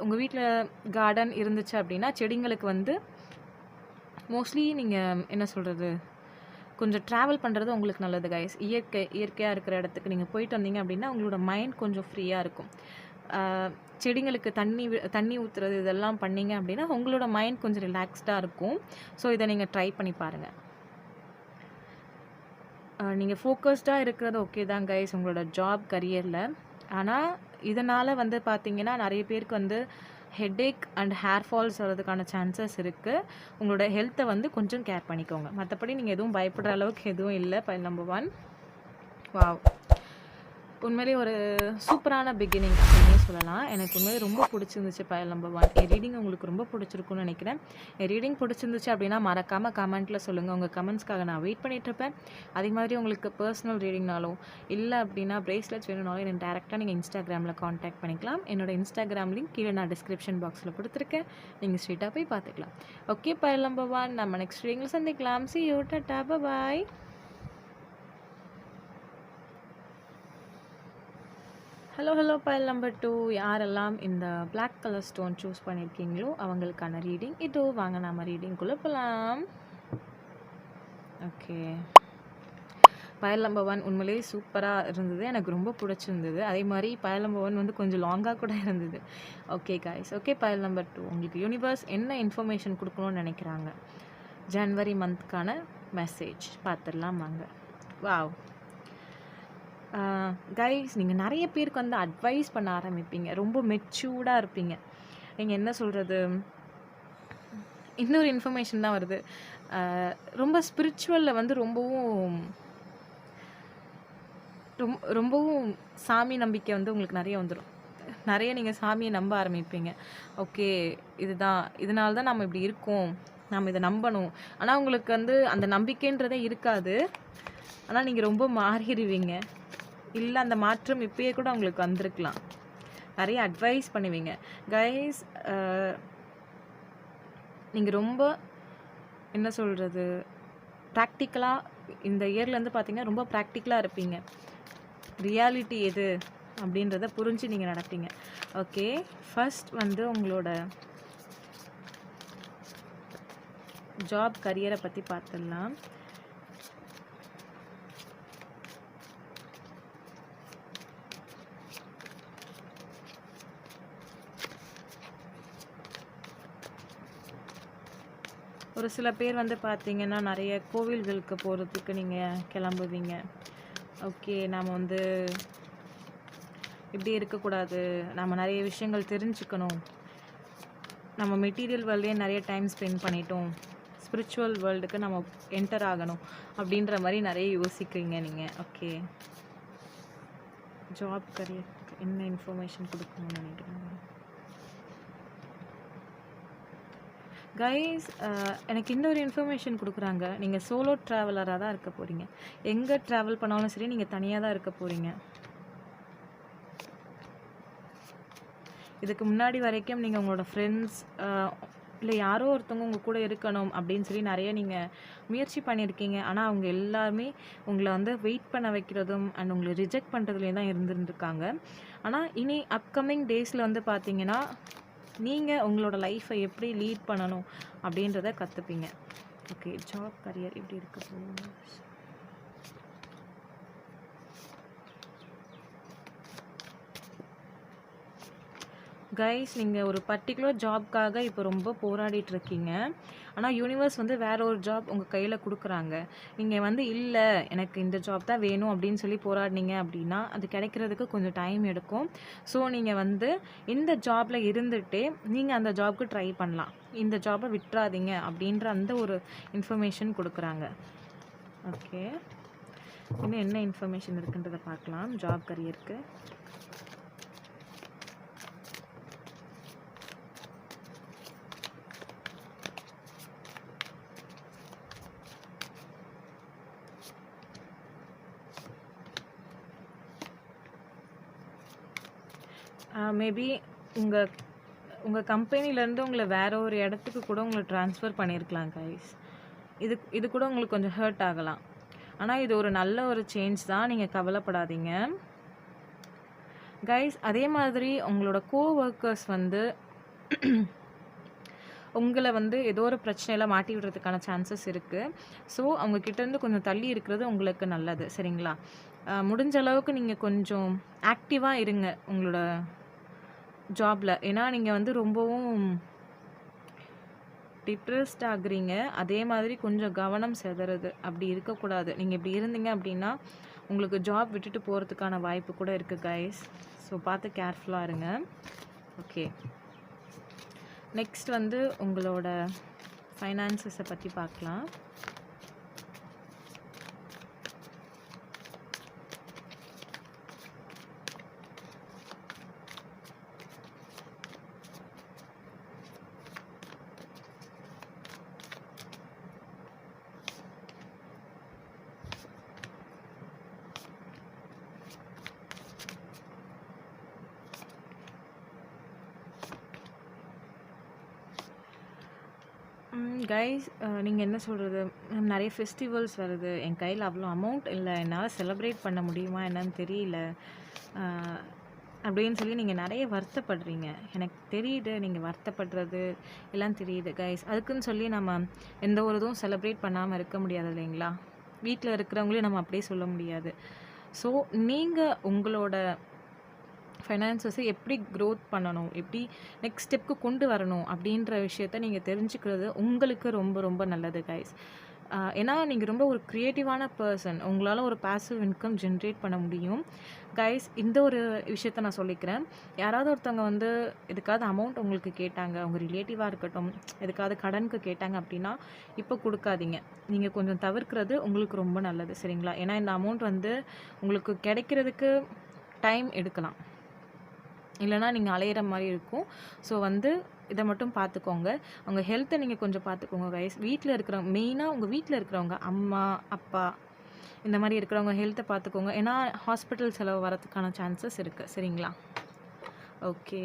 உங்கள் வீட்டில் கார்டன் இருந்துச்சு அப்படின்னா செடிங்களுக்கு வந்து மோஸ்ட்லி நீங்கள் என்ன சொல்கிறது, கொஞ்சம் ட்ராவல் பண்ணுறது உங்களுக்கு நல்லது கைஸ். இயற்கையாக இருக்கிற இடத்துக்கு நீங்கள் போயிட்டு வந்தீங்க அப்படின்னா உங்களோட மைண்ட் கொஞ்சம் ஃப்ரீயாக இருக்கும். செடிங்களுக்கு தண்ணி ஊற்றுறது இதெல்லாம் பண்ணிங்க அப்படின்னா உங்களோட மைண்ட் கொஞ்சம் ரிலாக்ஸ்டாக இருக்கும். ஸோ இதை நீங்கள் ட்ரை பண்ணி பாருங்கள். நீங்கள் ஃபோக்கஸ்டாக இருக்கிறது ஓகே தான் கைஸ் உங்களோட ஜாப் கரியரில். ஆனால் இதனால் வந்து பார்த்திங்கன்னா நிறைய பேருக்கு வந்து ஹெட்டேக் அண்ட் ஹேர் ஃபால்ஸ் வர்றதுக்கான சான்சஸ் இருக்குது. உங்களோட ஹெல்த்தை வந்து கொஞ்சம் கேர் பண்ணிக்கோங்க. மற்றபடி நீங்கள் எதுவும் பயப்படுற அளவுக்கு எதுவும் இல்லை. பைல் நம்பர் 1 வாவ், உண்மையிலே ஒரு சூப்பரான பிகினிங் அப்படின்னே சொல்லலாம். எனக்கு உண்மையிலே ரொம்ப பிடிச்சிருந்துச்சு பைல் நம்பர் 1. என் ரீடிங் உங்களுக்கு ரொம்ப பிடிச்சிருக்குன்னு நினைக்கிறேன். என் ரீடிங் பிடிச்சிருந்துச்சு அப்படின்னா மறக்காமல் கமெண்ட்டில் சொல்லுங்கள். உங்கள் கமெண்ட்ஸ்க்காக நான் வெயிட் பண்ணிகிட்ருப்பேன். அதே மாதிரி உங்களுக்கு பர்சனல் ரீடிங்னாலும் இல்லை அப்படின்னா பிரேஸ்லெட்ஸ் வேணும்னாலும் என்னை டேரெக்டாக நீங்கள் இன்ஸ்டாகிராமில் காண்டாக்ட் பண்ணிக்கலாம். என்னோடய இன்ஸ்டாகிராம் லிங்க் கீழே நான் டிஸ்கிரிப்ஷன் பாக்ஸில் கொடுத்துருக்கேன். நீங்கள் ஸ்ட்ரெயிட்டாக போய் பார்த்துக்கலாம். ஓகே பைல் நம்பர் 1, நம்ம நெக்ஸ்ட் ரீடிங்கில் சந்திக்கலாம். See you, Tata, bye. Hello file number 2, யாரெல்லாம் இந்த பிளாக் கலர் ஸ்டோன் சூஸ் பண்ணியிருக்கீங்களோ அவங்களுக்கான ரீடிங் இதோ. வாங்க நம்ம ரீடிங்குள்ளே போகலாம். ஓகே, பைல் நம்பர் 1 உண்மையிலேயே சூப்பராக இருந்தது, எனக்கு ரொம்ப பிடிச்சிருந்தது. அதே மாதிரி பைல் நம்பர் 1 வந்து கொஞ்சம் லாங்காக கூட இருந்தது. Okay guys, okay file number 2, உங்களுக்கு யூனிவர்ஸ் என்ன இன்ஃபர்மேஷன் கொடுக்கணும்னு நினைக்கிறாங்க ஜனவரி மந்த்க்கான மெசேஜ் பார்த்துடலாம் வாங்க. வாவ் கைஸ், நீங்கள் நிறைய பேருக்கு வந்து அட்வைஸ் பண்ண ஆரம்பிப்பீங்க. ரொம்ப மெச்சூர்டாக இருப்பீங்க. நீங்கள் என்ன சொல்கிறது, இன்னொரு இன்ஃபர்மேஷன் தான் வருது. ரொம்ப ஸ்பிரிச்சுவலில் வந்து ரொம்பவும் சாமி நம்பிக்கை வந்து உங்களுக்கு நிறைய வந்துடும். நிறைய நீங்கள் சாமியை நம்ப ஆரம்பிப்பீங்க. ஓகே, இதனால தான் நம்ம இப்படி இருக்கோம், நம்ம இதை நம்பணும். ஆனால் உங்களுக்கு வந்து அந்த நம்பிக்கைன்றதே இருக்காது. ஆனால் நீங்கள் ரொம்ப மாறிடுவீங்க. இல்லை, அந்த மாற்றம் இப்போயே கூட உங்களுக்கு வந்திருக்கலாம். நிறைய அட்வைஸ் பண்ணுவீங்க கைஸ். நீங்கள் ரொம்ப என்ன சொல்கிறது, ப்ராக்டிக்கலாக இந்த இயர்லேருந்து பார்த்தீங்கன்னா ரொம்ப ப்ராக்டிக்கலாக இருப்பீங்க. ரியாலிட்டி எது அப்படின்றத புரிஞ்சு நீங்கள் நடப்பீங்க. ஓகே, ஃபர்ஸ்ட் வந்து உங்களோட ஜாப் கரியரை பற்றி பார்த்துடலாம். ஒரு சில பேர் வந்து பார்த்தீங்கன்னா நிறைய கோவில்களுக்கு போகிறதுக்கு நீங்கள் கிளம்புவீங்க. ஓகே, நாம் வந்து இப்படி இருக்கக்கூடாது, நம்ம நிறைய விஷயங்கள் தெரிஞ்சுக்கணும், நம்ம மெட்டீரியல் வேர்ல்டே நிறைய டைம் ஸ்பெண்ட் பண்ணிட்டோம், ஸ்பிரிச்சுவல் வேர்ல்டுக்கு நம்ம என்டர் ஆகணும் அப்படின்ற மாதிரி நிறைய யோசிக்கிறீங்க நீங்கள். ஓகே, ஜாப் கரியருக்கு என்ன இன்ஃபர்மேஷன் கொடுக்கணும்னு நினைக்கிறேன் கைஸ். எனக்கு இன்னொரு இன்ஃபர்மேஷன் கொடுக்குறாங்க. நீங்கள் சோலோ ட்ராவலராக தான் இருக்க போகிறீங்க. எங்கே ட்ராவல் பண்ணாலும் சரி நீங்கள் தனியாக தான் இருக்க போகிறீங்க. இதுக்கு முன்னாடி வரைக்கும் நீங்கள் உங்களோட ஃப்ரெண்ட்ஸ் இல்லை யாரோ ஒருத்தவங்க உங்கள் கூட இருக்கணும் அப்படின்னு சொல்லி நிறைய நீங்கள் முயற்சி பண்ணியிருக்கீங்க. ஆனால் அவங்க எல்லாருமே உங்களை வந்து வெயிட் பண்ண வைக்கிறதும் அண்ட் உங்களை ரிஜெக்ட் பண்ணுறதுலேயும் தான் இருந்துருக்காங்க. ஆனால் இனி அப்கமிங் டேஸில் வந்து பார்த்தீங்கன்னா நீங்கள் உங்களோட லைஃப்பை எப்படி லீட் பண்ணணும் அப்படின்றத கற்றுப்பீங்க. ஓகே, ஜாப் கரியர் இப்படி இருக்க போகுது கைஸ். நீங்கள் ஒரு பர்டிகுலர் ஜாப்க்காக இப்போ ரொம்ப போராடிட்டு இருக்கீங்க. ஆனால் யூனிவர்ஸ் வந்து வேற ஒரு ஜாப் உங்கள் கையில் கொடுக்குறாங்க. நீங்கள் வந்து இல்லை எனக்கு இந்த ஜாப் தான் வேணும் அப்படின்னு சொல்லி போராடினீங்க அப்படின்னா அது கிடைக்கிறதுக்கு கொஞ்சம் டைம் எடுக்கும். ஸோ நீங்கள் வந்து இந்த ஜாபில் இருந்துகிட்டே நீங்கள் அந்த ஜாப்க்கு ட்ரை பண்ணலாம். இந்த ஜாபை விட்டுறாதீங்க அப்படின்ற அந்த ஒரு இன்ஃபர்மேஷன் கொடுக்குறாங்க. ஓகே, இன்னும் என்ன இன்ஃபர்மேஷன் இருக்குன்றதை பார்க்கலாம் ஜாப் கரியருக்கு. மேபி உங்கள் கம்பெனிலேருந்து உங்களை வேறு ஒரு இடத்துக்கு கூட உங்களை ட்ரான்ஸ்ஃபர் பண்ணியிருக்கலாம் கைஸ். இது கூட உங்களுக்கு கொஞ்சம் ஹர்ட் ஆகலாம். ஆனால் இது ஒரு நல்ல ஒரு சேஞ்ச் தான், நீங்கள் கவலைப்படாதீங்க கைஸ். அதே மாதிரி உங்களோட கோவொர்க்கர்ஸ் வந்து உங்களை வந்து ஏதோ ஒரு பிரச்சனையில் மாட்டி விடுறதுக்கான சான்சஸ் இருக்குது. ஸோ அவங்கக்கிட்டேருந்து கொஞ்சம் தள்ளி இருக்கிறது உங்களுக்கு நல்லது, சரிங்களா? முடிஞ்ச அளவுக்கு நீங்கள் கொஞ்சம் ஆக்டிவாக இருங்க உங்களோட ஜாபில். ஏன்னா நீங்கள் வந்து ரொம்பவும் டிப்ரெஸ்ட் ஆகுறீங்க. அதே மாதிரி கொஞ்சம் கவனம் செதறது, அப்படி இருக்கக்கூடாது. நீங்கள் இப்படி இருந்தீங்க அப்படின்னா உங்களுக்கு ஜாப் விட்டுட்டு போகிறதுக்கான வாய்ப்பு கூட இருக்குது கைஸ். ஸோ பார்த்து கேர்ஃபுல்லாக இருங்க. ஓகே, நெக்ஸ்ட் வந்து உங்களோட ஃபைனான்சஸை பற்றி பார்க்கலாம். கைஸ், நீங்கள் என்ன சொல்கிறது, நிறைய ஃபெஸ்டிவல்ஸ் வருது, என் கையில் அவ்வளோ அமௌண்ட் இல்லை, என்னால் செலிப்ரேட் பண்ண முடியுமா என்னன்னு தெரியல அப்படின்னு சொல்லி நீங்கள் நிறைய வருத்தப்படுறீங்க. எனக்கு தெரியுது நீங்கள் வருத்தப்படுறது எல்லாம் தெரியுது கைஸ். அதுக்குன்னு சொல்லி நம்ம எந்த ஒரு இதுவும் செலிப்ரேட் பண்ணாமல் இருக்க முடியாது இல்லைங்களா? வீட்டில் இருக்கிறவங்களையும் நம்ம அப்படியே சொல்ல முடியாது. ஸோ நீங்கள் உங்களோட ஃபைனான்சஸை எப்படி க்ரோத் பண்ணணும், எப்படி நெக்ஸ்ட் ஸ்டெப்புக்கு கொண்டு வரணும் அப்படின்ற விஷயத்த நீங்கள் தெரிஞ்சுக்கிறது உங்களுக்கு ரொம்ப ரொம்ப நல்லது கைஸ். ஏன்னா நீங்கள் ரொம்ப ஒரு க்ரியேட்டிவான பர்சன், உங்களால் ஒரு பாசிவ் இன்கம் ஜென்ரேட் பண்ண முடியும் கைஸ். இந்த ஒரு விஷயத்த நான் சொல்லிக்கிறேன். யாராவது ஒருத்தவங்க வந்து எதுக்காவது அமௌண்ட் உங்களுக்கு கேட்டாங்க, உங்கள் ரிலேட்டிவாக இருக்கட்டும், எதுக்காவது கடனுக்கு கேட்டாங்க அப்படின்னா இப்போ கொடுக்காதீங்க. நீங்கள் கொஞ்சம் தவிர்க்கிறது உங்களுக்கு ரொம்ப நல்லது, சரிங்களா? ஏன்னா இந்த அமௌண்ட் வந்து உங்களுக்கு கிடைக்கிறதுக்கு டைம் எடுக்கலாம், இல்லைனா நீங்கள் அலையிற மாதிரி இருக்கும். ஸோ வந்து இதை மட்டும் பார்த்துக்கோங்க. அவங்க ஹெல்த்தை நீங்கள் கொஞ்சம் பார்த்துக்கோங்க கைஸ். வீட்டில் இருக்கிறவங்க, மெயினாக உங்கள் வீட்டில் இருக்கிறவங்க அம்மா அப்பா இந்த மாதிரி இருக்கிறவங்க ஹெல்த்தை பார்த்துக்கோங்க. ஏன்னா ஹாஸ்பிட்டல் செலவு வரதுக்கான சான்சஸ் இருக்குது, சரிங்களா? ஓகே,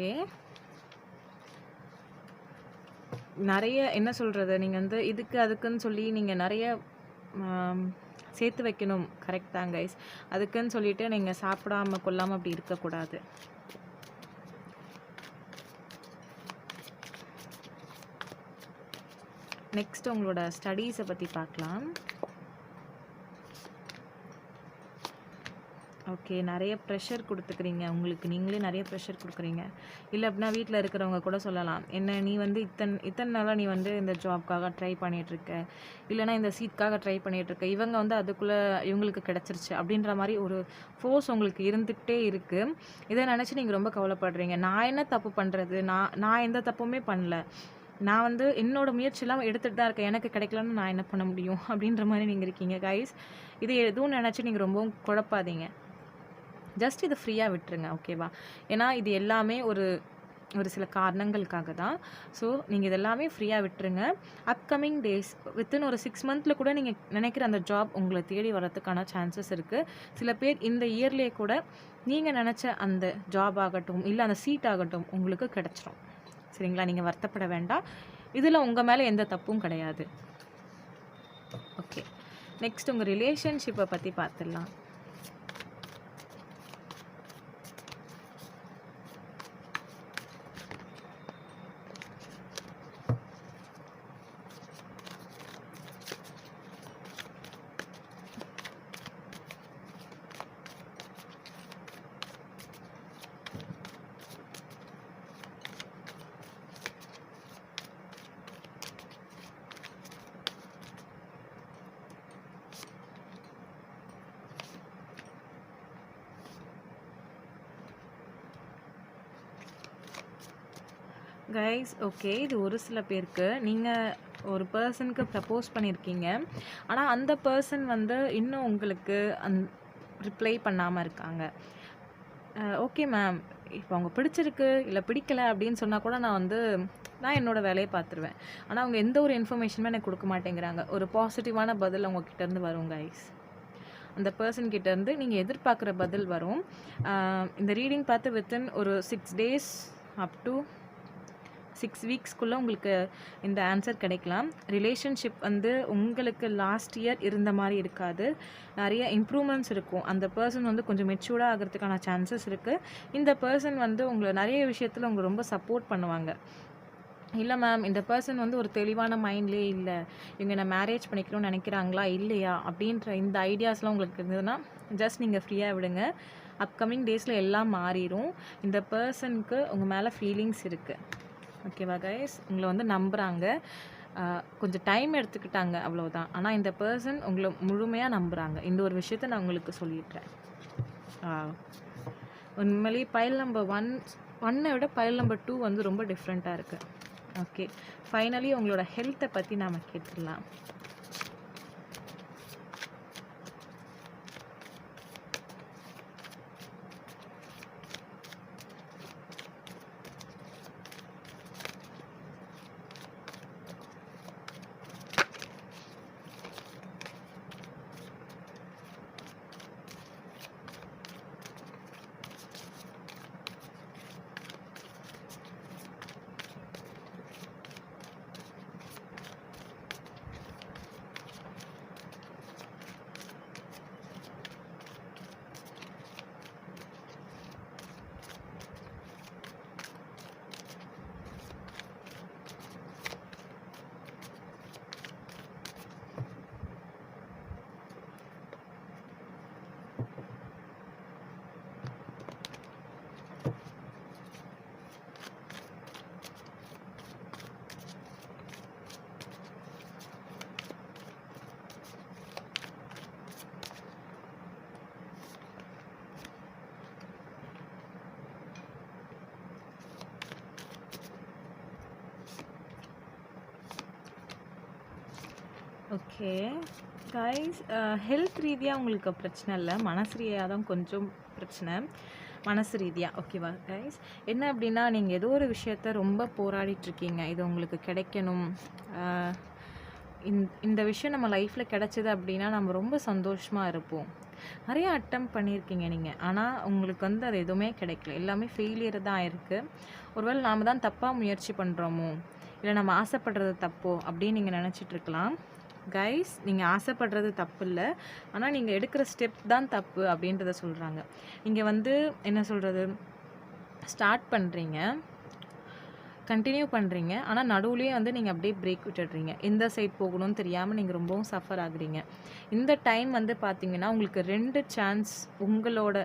நிறைய என்ன சொல்கிறது, நீங்கள் வந்து இதுக்கு அதுக்குன்னு சொல்லி நீங்கள் நிறைய சேர்த்து வைக்கணும், கரெக்ட் தான் கைஸ். அதுக்குன்னு சொல்லிட்டு நீங்கள் சாப்பிடாமல் கொள்ளாமல் அப்படி இருக்கக்கூடாது. நெக்ஸ்ட் உங்களோட ஸ்டடீஸை பற்றி பார்க்கலாம். ஓகே, நிறைய ப்ரெஷர் கொடுத்துக்கிறீங்க, உங்களுக்கு நீங்களே நிறைய ப்ரெஷர் கொடுக்குறீங்க. இல்லை அப்படின்னா வீட்டில் இருக்கிறவங்க கூட சொல்லலாம், என்ன நீ வந்து இத்தனை நாளாக நீ வந்து இந்த ஜாப்க்காக ட்ரை பண்ணிகிட்ருக்க, இல்லைனா இந்த சீட்காக ட்ரை பண்ணிகிட்ருக்க, இவங்க வந்து அதுக்குள்ளே இவங்களுக்கு கிடச்சிருச்சு அப்படின்ற மாதிரி ஒரு ஃபோர்ஸ் உங்களுக்கு இருந்துகிட்டே இருக்குது. இதை நினச்சி நீங்கள் ரொம்ப கவலைப்படுறீங்க. நான் என்ன தப்பு பண்ணுறது, நான் எந்த தப்புமே பண்ணல, நான் வந்து என்னோடய முயற்சியெல்லாம் எடுத்துகிட்டு தான் இருக்கேன், எனக்கு கிடைக்கலன்னு நான் என்ன பண்ண முடியும் அப்படின்ற மாதிரி நீங்கள் இருக்கீங்க கைஸ். இது எதுவும் நினச்சி நீங்கள் ரொம்பவும் குழப்பாதீங்க. ஜஸ்ட் இதை ஃப்ரீயாக விட்டுருங்க, ஓகேவா? ஏன்னா இது எல்லாமே ஒரு சில காரணங்களுக்காக தான். ஸோ நீங்கள் இதெல்லாமே ஃப்ரீயாக விட்டுருங்க. அப்கமிங் டேஸ் வித்தின் ஒரு 6 மந்தில் கூட நீங்கள் நினைக்கிற அந்த ஜாப் உங்களை தேடி வரதுக்கான சான்சஸ் இருக்குது. சில பேர் இந்த இயர்லேயே கூட நீங்கள் நினச்ச அந்த ஜாப் ஆகட்டும், இல்லை அந்த சீட் ஆகட்டும் உங்களுக்கு கிடச்சிரும். சரிங்களா? நீங்கள் வருத்தப்பட வேண்டாம். இதில் உங்கள் மேலே எந்த தப்பும் கிடையாது. ஓகே, நெக்ஸ்ட் உங்கள் ரிலேஷன்ஷிப்பை பற்றி பார்த்துடலாம். கைஸ், ஓகே, இது ஒரு சில பேருக்கு நீங்கள் ஒரு பர்சனுக்கு ப்ரப்போஸ் பண்ணியிருக்கீங்க, ஆனால் அந்த பர்சன் வந்து இன்னும் உங்களுக்கு ரிப்ளை பண்ணாமல் இருக்காங்க. ஓகே மேம், இப்போ அவங்க பிடிச்சிருக்கு இல்லை பிடிக்கலை அப்படின்னு சொன்னால் கூட நான் என்னோடய வேலையை பார்த்துருவேன். ஆனால் அவங்க எந்த ஒரு இன்ஃபர்மேஷனுமே எனக்கு கொடுக்க மாட்டேங்கிறாங்க. ஒரு பாசிட்டிவான பதில் அவங்கக்கிட்டேருந்து வரும் கைஸ். அந்த பர்சன்கிட்டேருந்து நீங்கள் எதிர்பார்க்குற பதில் வரும். இந்த ரீடிங் பார்த்து வித்தின் ஒரு 6 days அப் டு 6 வீக்ஸ்க்குள்ளே உங்களுக்கு இந்த ஆன்சர் கிடைக்கலாம். ரிலேஷன்ஷிப் வந்து உங்களுக்கு லாஸ்ட் இயர் இருந்த மாதிரி இருக்காது, நிறைய இம்ப்ரூவ்மெண்ட்ஸ் இருக்கும். அந்த பர்சன் வந்து கொஞ்சம் மெச்சூர்டாக ஆகிறதுக்கான சான்சஸ் இருக்குது. இந்த பர்சன் வந்து உங்களை நிறைய விஷயத்தில் உங்களை ரொம்ப சப்போர்ட் பண்ணுவாங்க. இல்லை மேம், இந்த பர்சன் வந்து ஒரு தெளிவான மைண்ட்லேயே இல்லை, இவங்க என்ன மேரேஜ் பண்ணிக்கணும்னு நினைக்கிறாங்களா இல்லையா அப்படின்ற இந்த ஐடியாஸ்லாம் உங்களுக்கு இருந்ததுன்னா ஜஸ்ட் நீங்கள் ஃப்ரீயாக விடுங்க. அப்கமிங் டேஸில் எல்லாம் மாறிடும். இந்த பர்சனுக்கு உங்கள் மேலே ஃபீலிங்ஸ் இருக்குது, ஓகேவா கைஸ்? உங்களை வந்து நம்புகிறாங்க, கொஞ்சம் டைம் எடுத்துக்கிட்டாங்க அவ்வளோதான். ஆனால் இந்த பர்சன் உங்களை முழுமையாக நம்புகிறாங்க. இந்த ஒரு விஷயத்த நான் உங்களுக்கு சொல்லிடுறேன். உண்மையிலேயே பைல் நம்பர் 1 விட பைல் நம்பர் 2 வந்து ரொம்ப டிஃப்ரெண்ட்டாக இருக்குது. ஓகே, ஃபைனலி உங்களோட ஹெல்த்தை பற்றி நாம் கேட்டுடலாம். ஓகே கைஸ், ஹெல்த் ரீதியாக உங்களுக்கு பிரச்சனை இல்லை, மனசு ரீதியாக தான் கொஞ்சம் பிரச்சனை. மனசு ரீதியாக, ஓகேவா கைஸ்? என்ன அப்படின்னா, நீங்கள் ஏதோ ஒரு விஷயத்த ரொம்ப போராடிட்டுருக்கீங்க, இது உங்களுக்கு கிடைக்கணும், இந்த விஷயம் நம்ம லைஃப்பில் கிடச்சிது அப்படின்னா நம்ம ரொம்ப சந்தோஷமாக இருப்போம். நிறைய அட்டம் பண்ணியிருக்கீங்க நீங்கள், ஆனால் உங்களுக்கு அது எதுவுமே கிடைக்கல, எல்லாமே ஃபெயிலியர் தான் இருக்குது. ஒருவேளை நாம் தான் தப்பாக முயற்சி பண்ணுறோமோ, இல்லை நம்ம ஆசைப்படுறது தப்போ அப்படின்னு நீங்கள் நினச்சிட்ருக்கலாம். கைஸ், நீங்கள் ஆசைப்படுறது தப்பு இல்லை, ஆனால் நீங்கள் எடுக்கிற ஸ்டெப் தான் தப்பு அப்படின்றத சொல்கிறாங்க. நீங்கள் என்ன சொல்கிறது, ஸ்டார்ட் பண்ணுறீங்க, கண்டினியூ பண்ணுறீங்க. ஆனால் நடுவுலேயே வந்து நீங்கள் அப்படியே பிரேக் விட்டுடுறீங்க. எந்த சைட் போகணும்னு தெரியாமல் நீங்கள் ரொம்பவும் சஃபர் ஆகுறீங்க. இந்த டைம் வந்து பார்த்தீங்கன்னா உங்களுக்கு 2 சான்ஸ் உங்களோட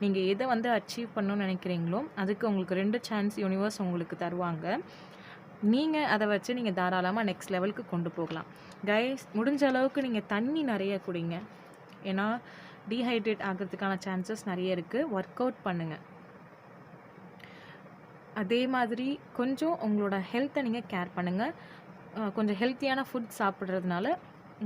நீங்கள் எதை வந்து அச்சீவ் பண்ணணும்னு நினைக்கிறீங்களோ அதுக்கு உங்களுக்கு 2 சான்ஸ் யூனிவர்ஸ் உங்களுக்கு தருவாங்க. நீங்கள் அதை வச்சு நீங்கள் தாராளமாக நெக்ஸ்ட் லெவலுக்கு கொண்டு போகலாம். கைஸ், முடிஞ்ச அளவுக்கு நீங்கள் தண்ணி நிறைய குடிங்க. ஏன்னா டீஹைட்ரேட் ஆகிறதுக்கான சான்சஸ் நிறைய இருக்குது. ஒர்க் அவுட் பண்ணுங்கள். அதே மாதிரி கொஞ்சம் உங்களோட ஹெல்த்தை நீங்கள் கேர் பண்ணுங்கள். கொஞ்சம் ஹெல்த்தியான ஃபுட் சாப்பிட்றதுனால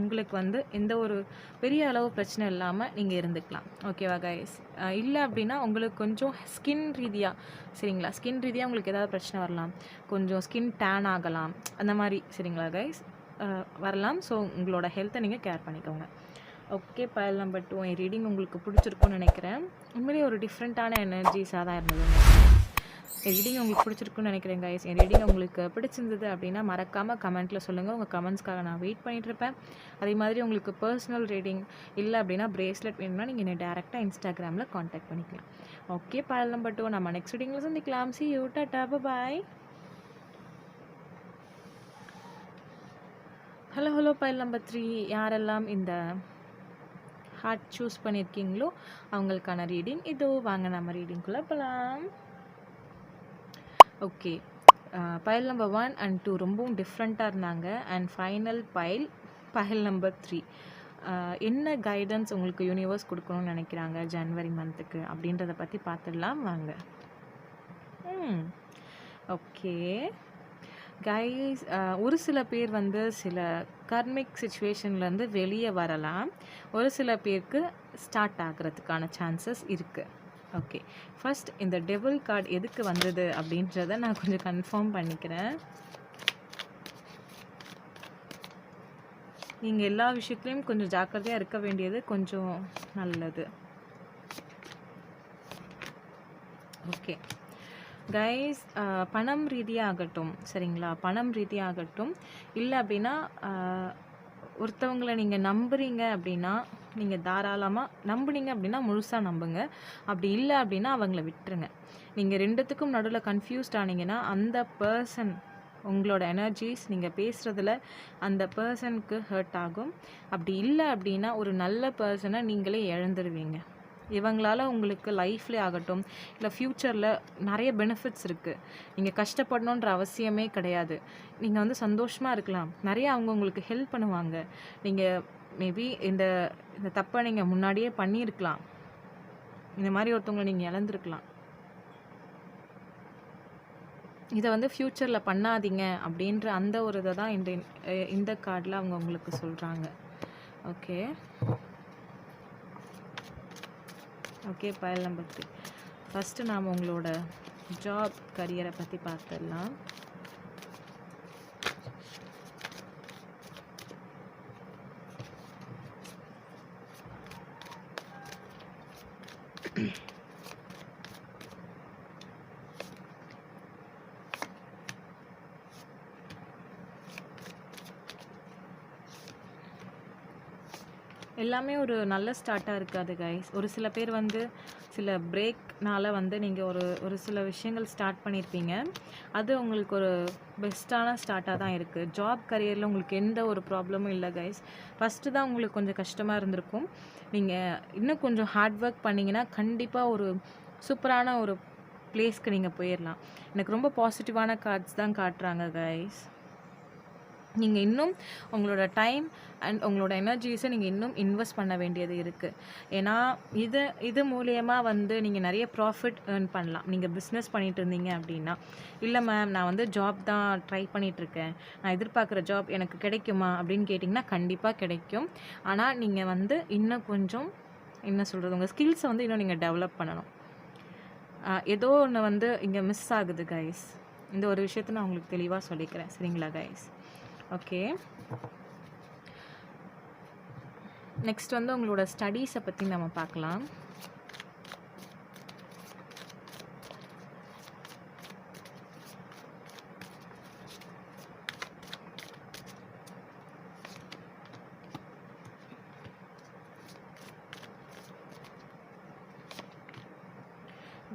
உங்களுக்கு வந்து எந்த ஒரு பெரிய அளவு பிரச்சனை இல்லாமல் நீங்கள் இருந்துக்கலாம். ஓகேவா கைஸ்? இல்லை அப்படின்னா உங்களுக்கு கொஞ்சம் ஸ்கின் ரீதியாக, சரிங்களா, ஸ்கின் ரீதியாக உங்களுக்கு ஏதாவது பிரச்சனை வரலாம். கொஞ்சம் ஸ்கின் டேன் ஆகலாம், அந்த மாதிரி, சரிங்களா கைஸ், வரலாம். ஸோ உங்களோட ஹெல்த்தை நீங்கள் கேர் பண்ணிக்கோங்க. ஓகே, பைல் நம்பர் 2 என் ரீடிங் உங்களுக்கு பிடிச்சிருக்குன்னு நினைக்கிறேன். உண்மையிலேயே ஒரு டிஃப்ரெண்ட்டான எனர்ஜிஸாக தான் இருந்ததுங்க. என் ரீடிங் உங்களுக்கு பிடிச்சிருக்குன்னு நினைக்கிறேன் கைஸ். என் ரீடிங் உங்களுக்கு பிடிச்சிருந்தது அப்படின்னா மறக்காமல் கமெண்ட்டில் சொல்லுங்கள். உங்கள் கமெண்ட்ஸ்க்காக நான் வெயிட் பண்ணிகிட்ருப்பேன். அதே மாதிரி உங்களுக்கு பர்சனல் ரீடிங் இல்லை அப்படின்னா பிரேஸ்லெட் வேணும்னா நீங்கள் என்னை டேரெக்டாக இன்ஸ்டாகிராமில் காண்டாக்ட் பண்ணிக்கலாம். ஓகே, பைல் நம்பர் 2 நம்ம நெக்ஸ்ட் ரீடிங்கில் சந்திக்கலாம். See you, Tata, bye. Hello file number 3 யாரெல்லாம் இந்த ஹார்ட் சூஸ் பண்ணியிருக்கீங்களோ அவங்களுக்கான ரீடிங் இதோ. வாங்க நம்ம ரீடிங்குள்ளே போகலாம். ஓகே, பைல் நம்பர் 1 and 2 ரொம்பவும் டிஃப்ரெண்ட்டாக இருந்தாங்க. அண்ட் ஃபைனல் பைல் நம்பர் 3 என்ன கைடன்ஸ் உங்களுக்கு யூனிவர்ஸ் கொடுக்கணும்னு நினைக்கிறாங்க ஜனவரி மந்த்துக்கு அப்படின்றத பற்றி பார்த்துடலாம் வாங்க. ஓகே கைஸ், ஒரு சில பேர் வந்து சில கர்மிக் சுச்சுவேஷன்லேருந்து வெளியே வரலாம். ஒரு சில பேருக்கு ஸ்டார்ட் ஆகிறதுக்கான சான்சஸ் இருக்குது. ஓகே, ஃபர்ஸ்ட் இந்த டெவில் கார்டு எதுக்கு வந்தது அப்படின்றத நான் கொஞ்சம் கன்ஃபார்ம் பண்ணிக்கிறேன். நீங்கள் எல்லா விஷயத்துலையும் கொஞ்சம் ஜாக்கிரதையாக இருக்க வேண்டியது கொஞ்சம் நல்லது. ஓகே கைஸ், பணம் ரீதியாகட்டும், சரிங்களா, பணம் ரீதியாகட்டும், இல்லை அப்படின்னா ஒருத்தவங்களை நீங்கள் நம்புறீங்க அப்படின்னா நீங்கள் தாராளமாக நம்புனீங்க அப்படின்னா முழுசாக நம்புங்க. அப்படி இல்லை அப்படின்னா அவங்கள விட்டுருங்க. நீங்கள் ரெண்டுத்துக்கும் நடுவில் கன்ஃபியூஸ்ட் ஆனீங்கன்னா அந்த பர்சன் உங்களோட எனர்ஜிஸ் நீங்கள் பேசுகிறதுல அந்த பர்சனுக்கு ஹர்ட் ஆகும். அப்படி இல்லை அப்படின்னா ஒரு நல்ல பர்சனை நீங்களே இழந்துடுவீங்க. இவங்களால் உங்களுக்கு லைஃப்லேயே ஆகட்டும் இல்லை ஃப்யூச்சரில் நிறைய பெனிஃபிட்ஸ் இருக்குது. நீங்கள் கஷ்டப்படணுன்ற அவசியமே கிடையாது. நீங்கள் வந்து சந்தோஷமாக இருக்கலாம். நிறைய அவங்க உங்களுக்கு ஹெல்ப் பண்ணுவாங்க. நீங்கள் மேபி இந்த தப்பை நீங்கள் முன்னாடியே பண்ணியிருக்கலாம். இந்த மாதிரி ஒருத்தவங்களை நீங்கள் இழந்திருக்கலாம். இதை வந்து ஃப்யூச்சரில் பண்ணாதீங்க அப்படின்ற அந்த ஒரு இதை தான் இந்த கார்டில் அவங்க உங்களுக்கு சொல்கிறாங்க. Okay okay file number 3 first நாம் உங்களோட ஜாப் கரியரை பற்றி பார்த்துடலாம். எல்லாமே ஒரு நல்ல ஸ்டார்ட்டாக இருக்காது கைஸ். ஒரு சில பேர் வந்து சில பிரேக்னால் வந்து நீங்கள் ஒரு சில விஷயங்கள் ஸ்டார்ட் பண்ணியிருப்பீங்க. அது உங்களுக்கு ஒரு பெஸ்ட்டான ஸ்டார்ட்டாக தான் இருக்குது. ஜாப் கரியரில் உங்களுக்கு எந்த ஒரு ப்ராப்ளமும் இல்லை கைஸ். ஃபஸ்ட்டு தான் உங்களுக்கு கொஞ்சம் கஷ்டமாக இருந்திருக்கும். நீங்கள் இன்னும் கொஞ்சம் ஹார்ட் ஒர்க் பண்ணிங்கன்னா கண்டிப்பாக ஒரு சூப்பரான ஒரு பிளேஸ்க்கு நீங்கள் போயிடலாம். எனக்கு ரொம்ப பாசிட்டிவான கார்ட்ஸ் தான் காட்டுறாங்க கைஸ். நீங்கள் இன்னும் உங்களோட டைம் அண்ட் உங்களோட எனர்ஜிஸை நீங்கள் இன்னும் இன்வெஸ்ட் பண்ண வேண்டியது இருக்குது. ஏன்னா இது மூலியமாக வந்து நீங்கள் நிறைய ப்ராஃபிட் ஏர்ன் பண்ணலாம். நீங்கள் பிஸ்னஸ் பண்ணிகிட்டு இருந்தீங்க அப்படின்னா, இல்லை மேம் நான் வந்து ஜாப் தான் ட்ரை பண்ணிகிட்ருக்கேன், நான் எதிர்பார்க்குற ஜாப் எனக்கு கிடைக்குமா அப்படின்னு கேட்டிங்கன்னா கண்டிப்பாக கிடைக்கும். ஆனால் நீங்கள் வந்து இன்னும் கொஞ்சம் என்ன சொல்கிறது, உங்கள் ஸ்கில்ஸை வந்து இன்னும் நீங்கள் டெவலப் பண்ணணும். ஏதோ ஒன்று வந்து இங்கே மிஸ் ஆகுது கைஸ். இந்த ஒரு விஷயத்தை நான் உங்களுக்கு தெளிவாக சொல்லிக்கிறேன், சரிங்களா கைஸ்? ஓகே, நெக்ஸ்ட் வந்து உங்களோட ஸ்டடீஸை பற்றி நம்ம பார்க்கலாம்.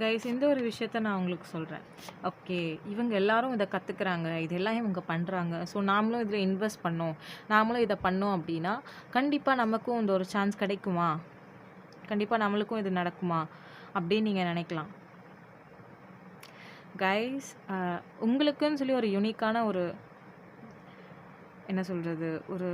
கைஸ் இந்த ஒரு விஷயத்த நான் உங்களுக்கு சொல்கிறேன். ஓகே, இவங்க எல்லாரும் இதை கற்றுக்குறாங்க, இதெல்லாம் இவங்க பண்ணுறாங்க, ஸோ நாமளும் இதில் இன்வெஸ்ட் பண்ணோம், நாமளும் இதை பண்ணோம் அப்படின்னா கண்டிப்பாக நமக்கும் இந்த ஒரு சான்ஸ் கிடைக்குமா, கண்டிப்பாக நம்மளுக்கும் இது நடக்குமா அப்படின்னு நீங்கள் நினைக்கலாம். கைஸ் உங்களுக்குன்னு சொல்லி ஒரு யூனிக்கான ஒரு என்ன சொல்கிறது, ஒரு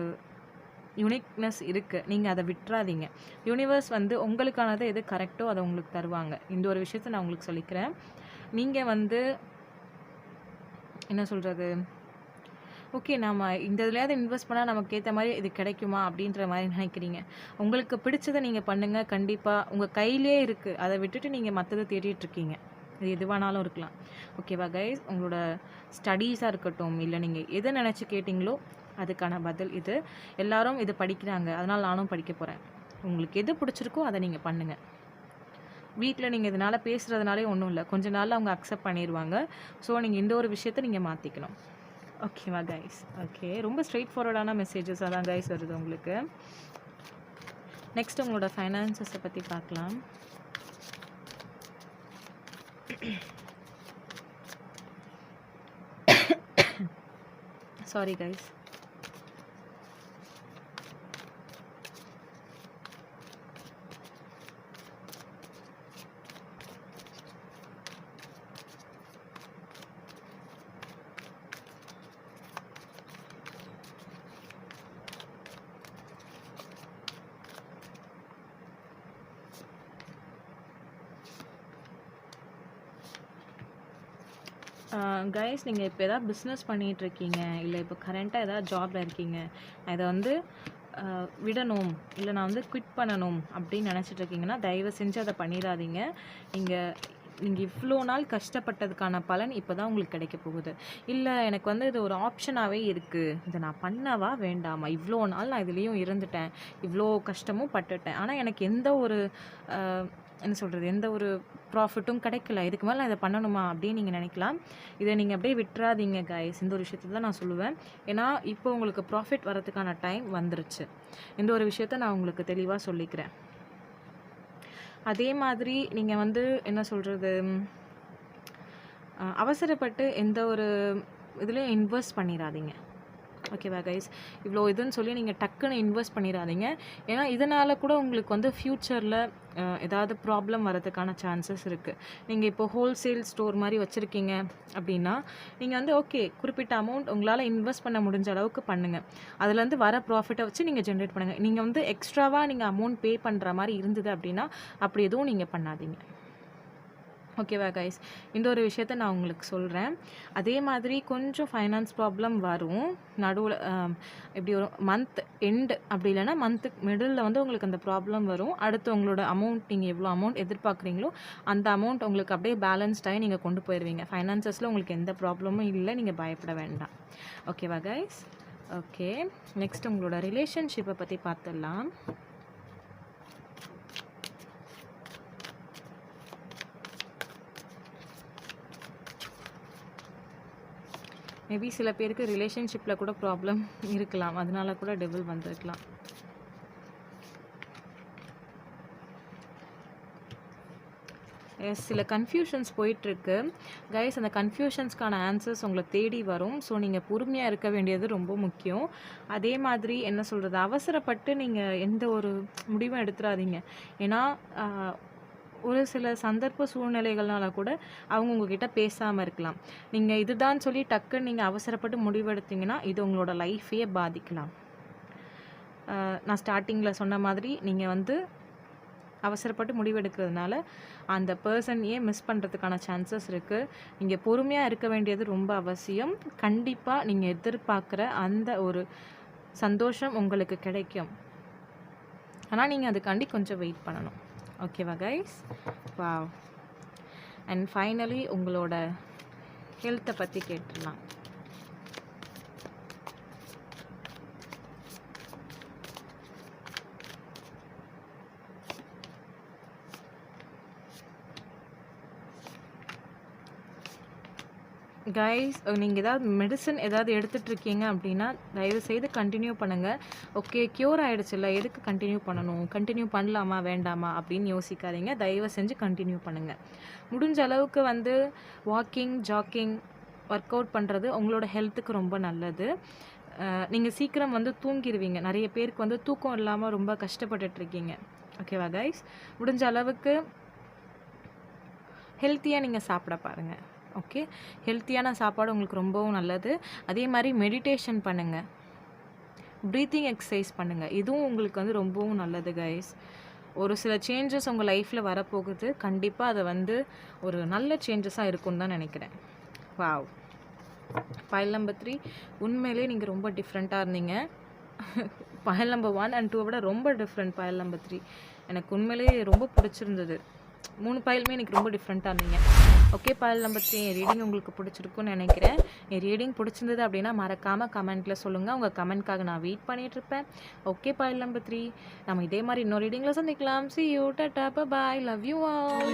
யூனிக்னஸ் இருக்குது. நீங்கள் அதை விட்டுறாதீங்க. யூனிவர்ஸ் வந்து உங்களுக்கானது எது கரெக்டோ அதை உங்களுக்கு தருவாங்க. இந்த ஒரு விஷயத்தை நான் உங்களுக்கு சொல்லிக்கிறேன். நீங்கள் வந்து என்ன சொல்கிறது, ஓகே நம்ம இந்த இதுலையாவது இன்வெஸ்ட் பண்ணால் நமக்கு ஏற்ற மாதிரி இது கிடைக்குமா அப்படின்ற மாதிரி நினைக்கிறீங்க. உங்களுக்கு பிடிச்சதை நீங்கள் பண்ணுங்கள். கண்டிப்பாக உங்கள் கையிலே இருக்குது. அதை விட்டுட்டு நீங்கள் மற்றதை தேடிட்டுருக்கீங்க. இது எதுவானாலும் இருக்கலாம். ஓகேவா கைஸ், உங்களோட ஸ்டடீஸாக இருக்கட்டும், இல்லை நீங்கள் எதை நினச்சி கேட்டிங்களோ அதுக்கான பதில் இது. எல்லாரும் இது படிக்கிறாங்க, அதனால் நானும் படிக்க போகிறேன். உங்களுக்கு எது பிடிச்சிருக்கோ அதை நீங்கள் பண்ணுங்கள். வீட்டில் நீங்கள் இதனால் பேசுகிறதுனாலே ஒன்றும் இல்லை, கொஞ்ச நாளில் அவங்க அக்செப்ட் பண்ணிடுவாங்க. ஸோ நீங்கள் இந்த ஒரு விஷயத்தை நீங்கள் மாற்றிக்கணும். ஓகேவா கைஸ்? ஓகே, ரொம்ப ஸ்ட்ரெயிட் ஃபார்வர்டான மெசேஜஸ் அதான் கைஸ் வருது உங்களுக்கு. நெக்ஸ்ட் உங்களோட ஃபைனான்சஸை பற்றி பார்க்கலாம். Sorry guys. கைஸ், நீங்கள் இப்போ எதாவது பிஸ்னஸ் பண்ணிகிட்ருக்கீங்க, இல்லை இப்போ கரண்ட்டாக எதாவது ஜாபில் இருக்கீங்க, இதை வந்து விடணும், இல்லை நான் வந்து குவிட் பண்ணணும் அப்படின்னு நினச்சிட்ருக்கீங்கன்னா தயவு செஞ்சு அதை பண்ணிடாதீங்க. நீங்கள் இவ்வளோ நாள் கஷ்டப்பட்டதுக்கான பலன் இப்போ தான் உங்களுக்கு கிடைக்க போகுது. இல்லை எனக்கு வந்து இது ஒரு ஆப்ஷனாகவே இருக்குது, இதை நான் பண்ணவா வேண்டாமா, இவ்வளோ நாள் நான் இதுலேயும் இருந்துட்டேன், இவ்வளோ கஷ்டமும் பட்டுட்டேன், ஆனால் எனக்கு எந்த ஒரு என்ன சொல்கிறது, எந்த ஒரு ப்ராஃபிட்டும் கிடைக்கல, இதுக்கு மேலே நான் இதை பண்ணணுமா அப்படின்னு நீங்கள் நினைக்கலாம். இதை நீங்கள் அப்படியே விட்டுறாதீங்க கைஸ். இந்த ஒரு விஷயத்தை தான் நான் சொல்லுவேன். ஏன்னா இப்போ உங்களுக்கு ப்ராஃபிட் வரதுக்கான டைம் வந்துருச்சு. இந்த ஒரு விஷயத்த நான் உங்களுக்கு தெளிவாக சொல்லிக்கிறேன். அதே மாதிரி நீங்கள் வந்து என்ன சொல்கிறது, அவசரப்பட்டு எந்த ஒரு இதுலேயும் இன்வெஸ்ட் பண்ணிடாதீங்க. ஓகேவா கைஸ்? இவ்வளோ இதுன்னு சொல்லி நீங்கள் டக்குன்னு இன்வெஸ்ட் பண்ணிடாதீங்க. ஏன்னா இதனால் கூட உங்களுக்கு வந்து ஃப்யூச்சரில் ஏதாவது ப்ராப்ளம் வரதுக்கான சான்சஸ் இருக்குது. நீங்கள் இப்போ ஹோல்சேல் ஸ்டோர் மாதிரி வச்சுருக்கீங்க அப்படின்னா நீங்கள் வந்து ஓகே குறிப்பிட்ட அமௌண்ட் உங்களால் இன்வெஸ்ட் பண்ண முடிஞ்ச அளவுக்கு பண்ணுங்கள். அதுலேருந்து வர ப்ராஃபிட்டை வச்சு நீங்கள் ஜென்ரேட் பண்ணுங்கள். நீங்கள் வந்து எக்ஸ்ட்ராவாக நீங்கள் அமௌண்ட் பே பண்ணுற மாதிரி இருந்தது அப்படின்னா அப்படி எதுவும் நீங்கள் பண்ணாதீங்க. ஓகேவா கைஸ்? இந்த ஒரு விஷயத்த நான் உங்களுக்கு சொல்கிறேன். அதே மாதிரி கொஞ்சம் ஃபைனான்ஸ் ப்ராப்ளம் வரும் நடுவில். இப்படி ஒரு மந்த் எண்டு அப்படி இல்லைன்னா மந்த்துக்கு மிடில் வந்து உங்களுக்கு அந்த ப்ராப்ளம் வரும். அடுத்து உங்களோட அமௌண்ட், நீங்கள் எவ்வளோ அமௌண்ட் எதிர்பார்க்குறீங்களோ அந்த அமௌண்ட் உங்களுக்கு அப்படியே பேலன்ஸ்டாகி நீங்கள் கொண்டு போயிடுவீங்க. ஃபைனான்சஸில் உங்களுக்கு எந்த ப்ராப்ளமும் இல்லை, நீங்கள் பயப்பட வேண்டாம். ஓகேவா கைஸ்? ஓகே, நெக்ஸ்ட் உங்களோட ரிலேஷன்ஷிப்பை பற்றி பார்த்துடலாம். மேபி சில பேருக்கு ரிலேஷன்ஷிப்பில் கூட ப்ராப்ளம் இருக்கலாம், அதனால கூட டெவில் வந்திருக்கலாம். சில கன்ஃபியூஷன்ஸ் போயிட்டுருக்கு கைஸ். அந்த கன்ஃபியூஷன்ஸ்க்கான ஆன்சர்ஸ் உங்களை தேடி வரும். ஸோ நீங்கள் பொறுமையாக இருக்க வேண்டியது ரொம்ப முக்கியம். அதே மாதிரி என்ன சொல்கிறது, அவசரப்பட்டு நீங்கள் எந்த ஒரு முடிவும் எடுத்துடாதீங்க. ஏன்னா ஒரு சில சந்தர்ப்ப சூழ்நிலைகள்னால கூட அவங்க உங்ககிட்ட பேசாமல் இருக்கலாம். நீங்கள் இதுதான் சொல்லி டக்குன்னு நீங்கள் அவசரப்பட்டு முடிவெடுத்தீங்கன்னா இது உங்களோட லைஃபையே பாதிக்கலாம். நான் ஸ்டார்டிங்கில் சொன்ன மாதிரி நீங்கள் வந்து அவசரப்பட்டு முடிவெடுக்கிறதுனால அந்த பர்சனையே மிஸ் பண்ணுறதுக்கான சான்சஸ் இருக்குது. நீங்கள் பொறுமையாக இருக்க வேண்டியது ரொம்ப அவசியம். கண்டிப்பாக நீங்கள் எதிர்பார்க்குற அந்த ஒரு சந்தோஷம் உங்களுக்கு கிடைக்கும். ஆனால் நீங்கள் அதுக்காண்டி கொஞ்சம் வெயிட் பண்ணணும். ஓகேவா கைஸ்? வாவ். அண்ட் ஃபைனலி உங்களோட ஹெல்த்தை பற்றி கேட்டுடலாம். கைஸ் நீங்கள் ஏதாவது மெடிசன் ஏதாவது எடுத்துகிட்டு இருக்கீங்க அப்படின்னா தயவு செய்து கண்டினியூ பண்ணுங்கள். ஓகே, க்யூர் ஆகிடுச்சுல்ல, எதுக்கு கண்டினியூ பண்ணணும், கண்டினியூ பண்ணலாமா வேண்டாமா அப்படின்னு யோசிக்காதீங்க. தயவு செஞ்சு கண்டினியூ பண்ணுங்கள். முடிஞ்ச அளவுக்கு வந்து வாக்கிங், ஜாக்கிங், ஒர்க் அவுட் பண்ணுறது உங்களோட ஹெல்த்துக்கு ரொம்ப நல்லது. நீங்கள் சீக்கிரம் வந்து தூங்கிடுவீங்க. நிறைய பேருக்கு வந்து தூக்கம் இல்லாமல் ரொம்ப கஷ்டப்பட்டுட்ருக்கீங்க. ஓகேவா கைஸ்? முடிஞ்ச அளவுக்கு ஹெல்த்தியாக நீங்கள் சாப்பிட பாருங்கள். ஓகே, ஹெல்த்தியான சாப்பாடு உங்களுக்கு ரொம்பவும் நல்லது. அதே மாதிரி மெடிடேஷன் பண்ணுங்கள், ப்ரீத்திங் எக்ஸசைஸ் பண்ணுங்கள். இதுவும் உங்களுக்கு வந்து ரொம்பவும் நல்லது கைஸ். ஒரு சில சேஞ்சஸ் உங்கள் லைஃப்பில் வரப்போகுது. கண்டிப்பாக அதை வந்து ஒரு நல்ல சேஞ்சஸாக இருக்கும்னு தான் நினைக்கிறேன். வாவ், பைல் நம்பர் 3 உண்மையிலே நீங்கள் ரொம்ப டிஃப்ரெண்ட்டாக இருந்தீங்க. பைல் நம்பர் 1 and 2 விட ரொம்ப டிஃப்ரெண்ட். பைல் நம்பர் 3 எனக்கு உண்மையிலே ரொம்ப பிடிச்சிருந்தது. 3 பைலுமே எனக்கு ரொம்ப டிஃப்ரெண்ட்டாக இருந்தீங்க. ஓகே, பைல் நம்பர் 3 என் ரீடிங் உங்களுக்கு பிடிச்சிருக்குன்னு நினைக்கிறேன். என் ரீடிங் பிடிச்சிருந்தது அப்படின்னா மறக்காமல் கமெண்ட்டில் சொல்லுங்கள். உங்கள் கமெண்ட்காக நான் வெயிட் பண்ணிகிட்ருப்பேன். ஓகே, பைல் நம்பர் 3 நம்ம இதே மாதிரி இன்னொரு ரீடிங்கில் சந்திக்கலாம். See you, tata, bye, love you all.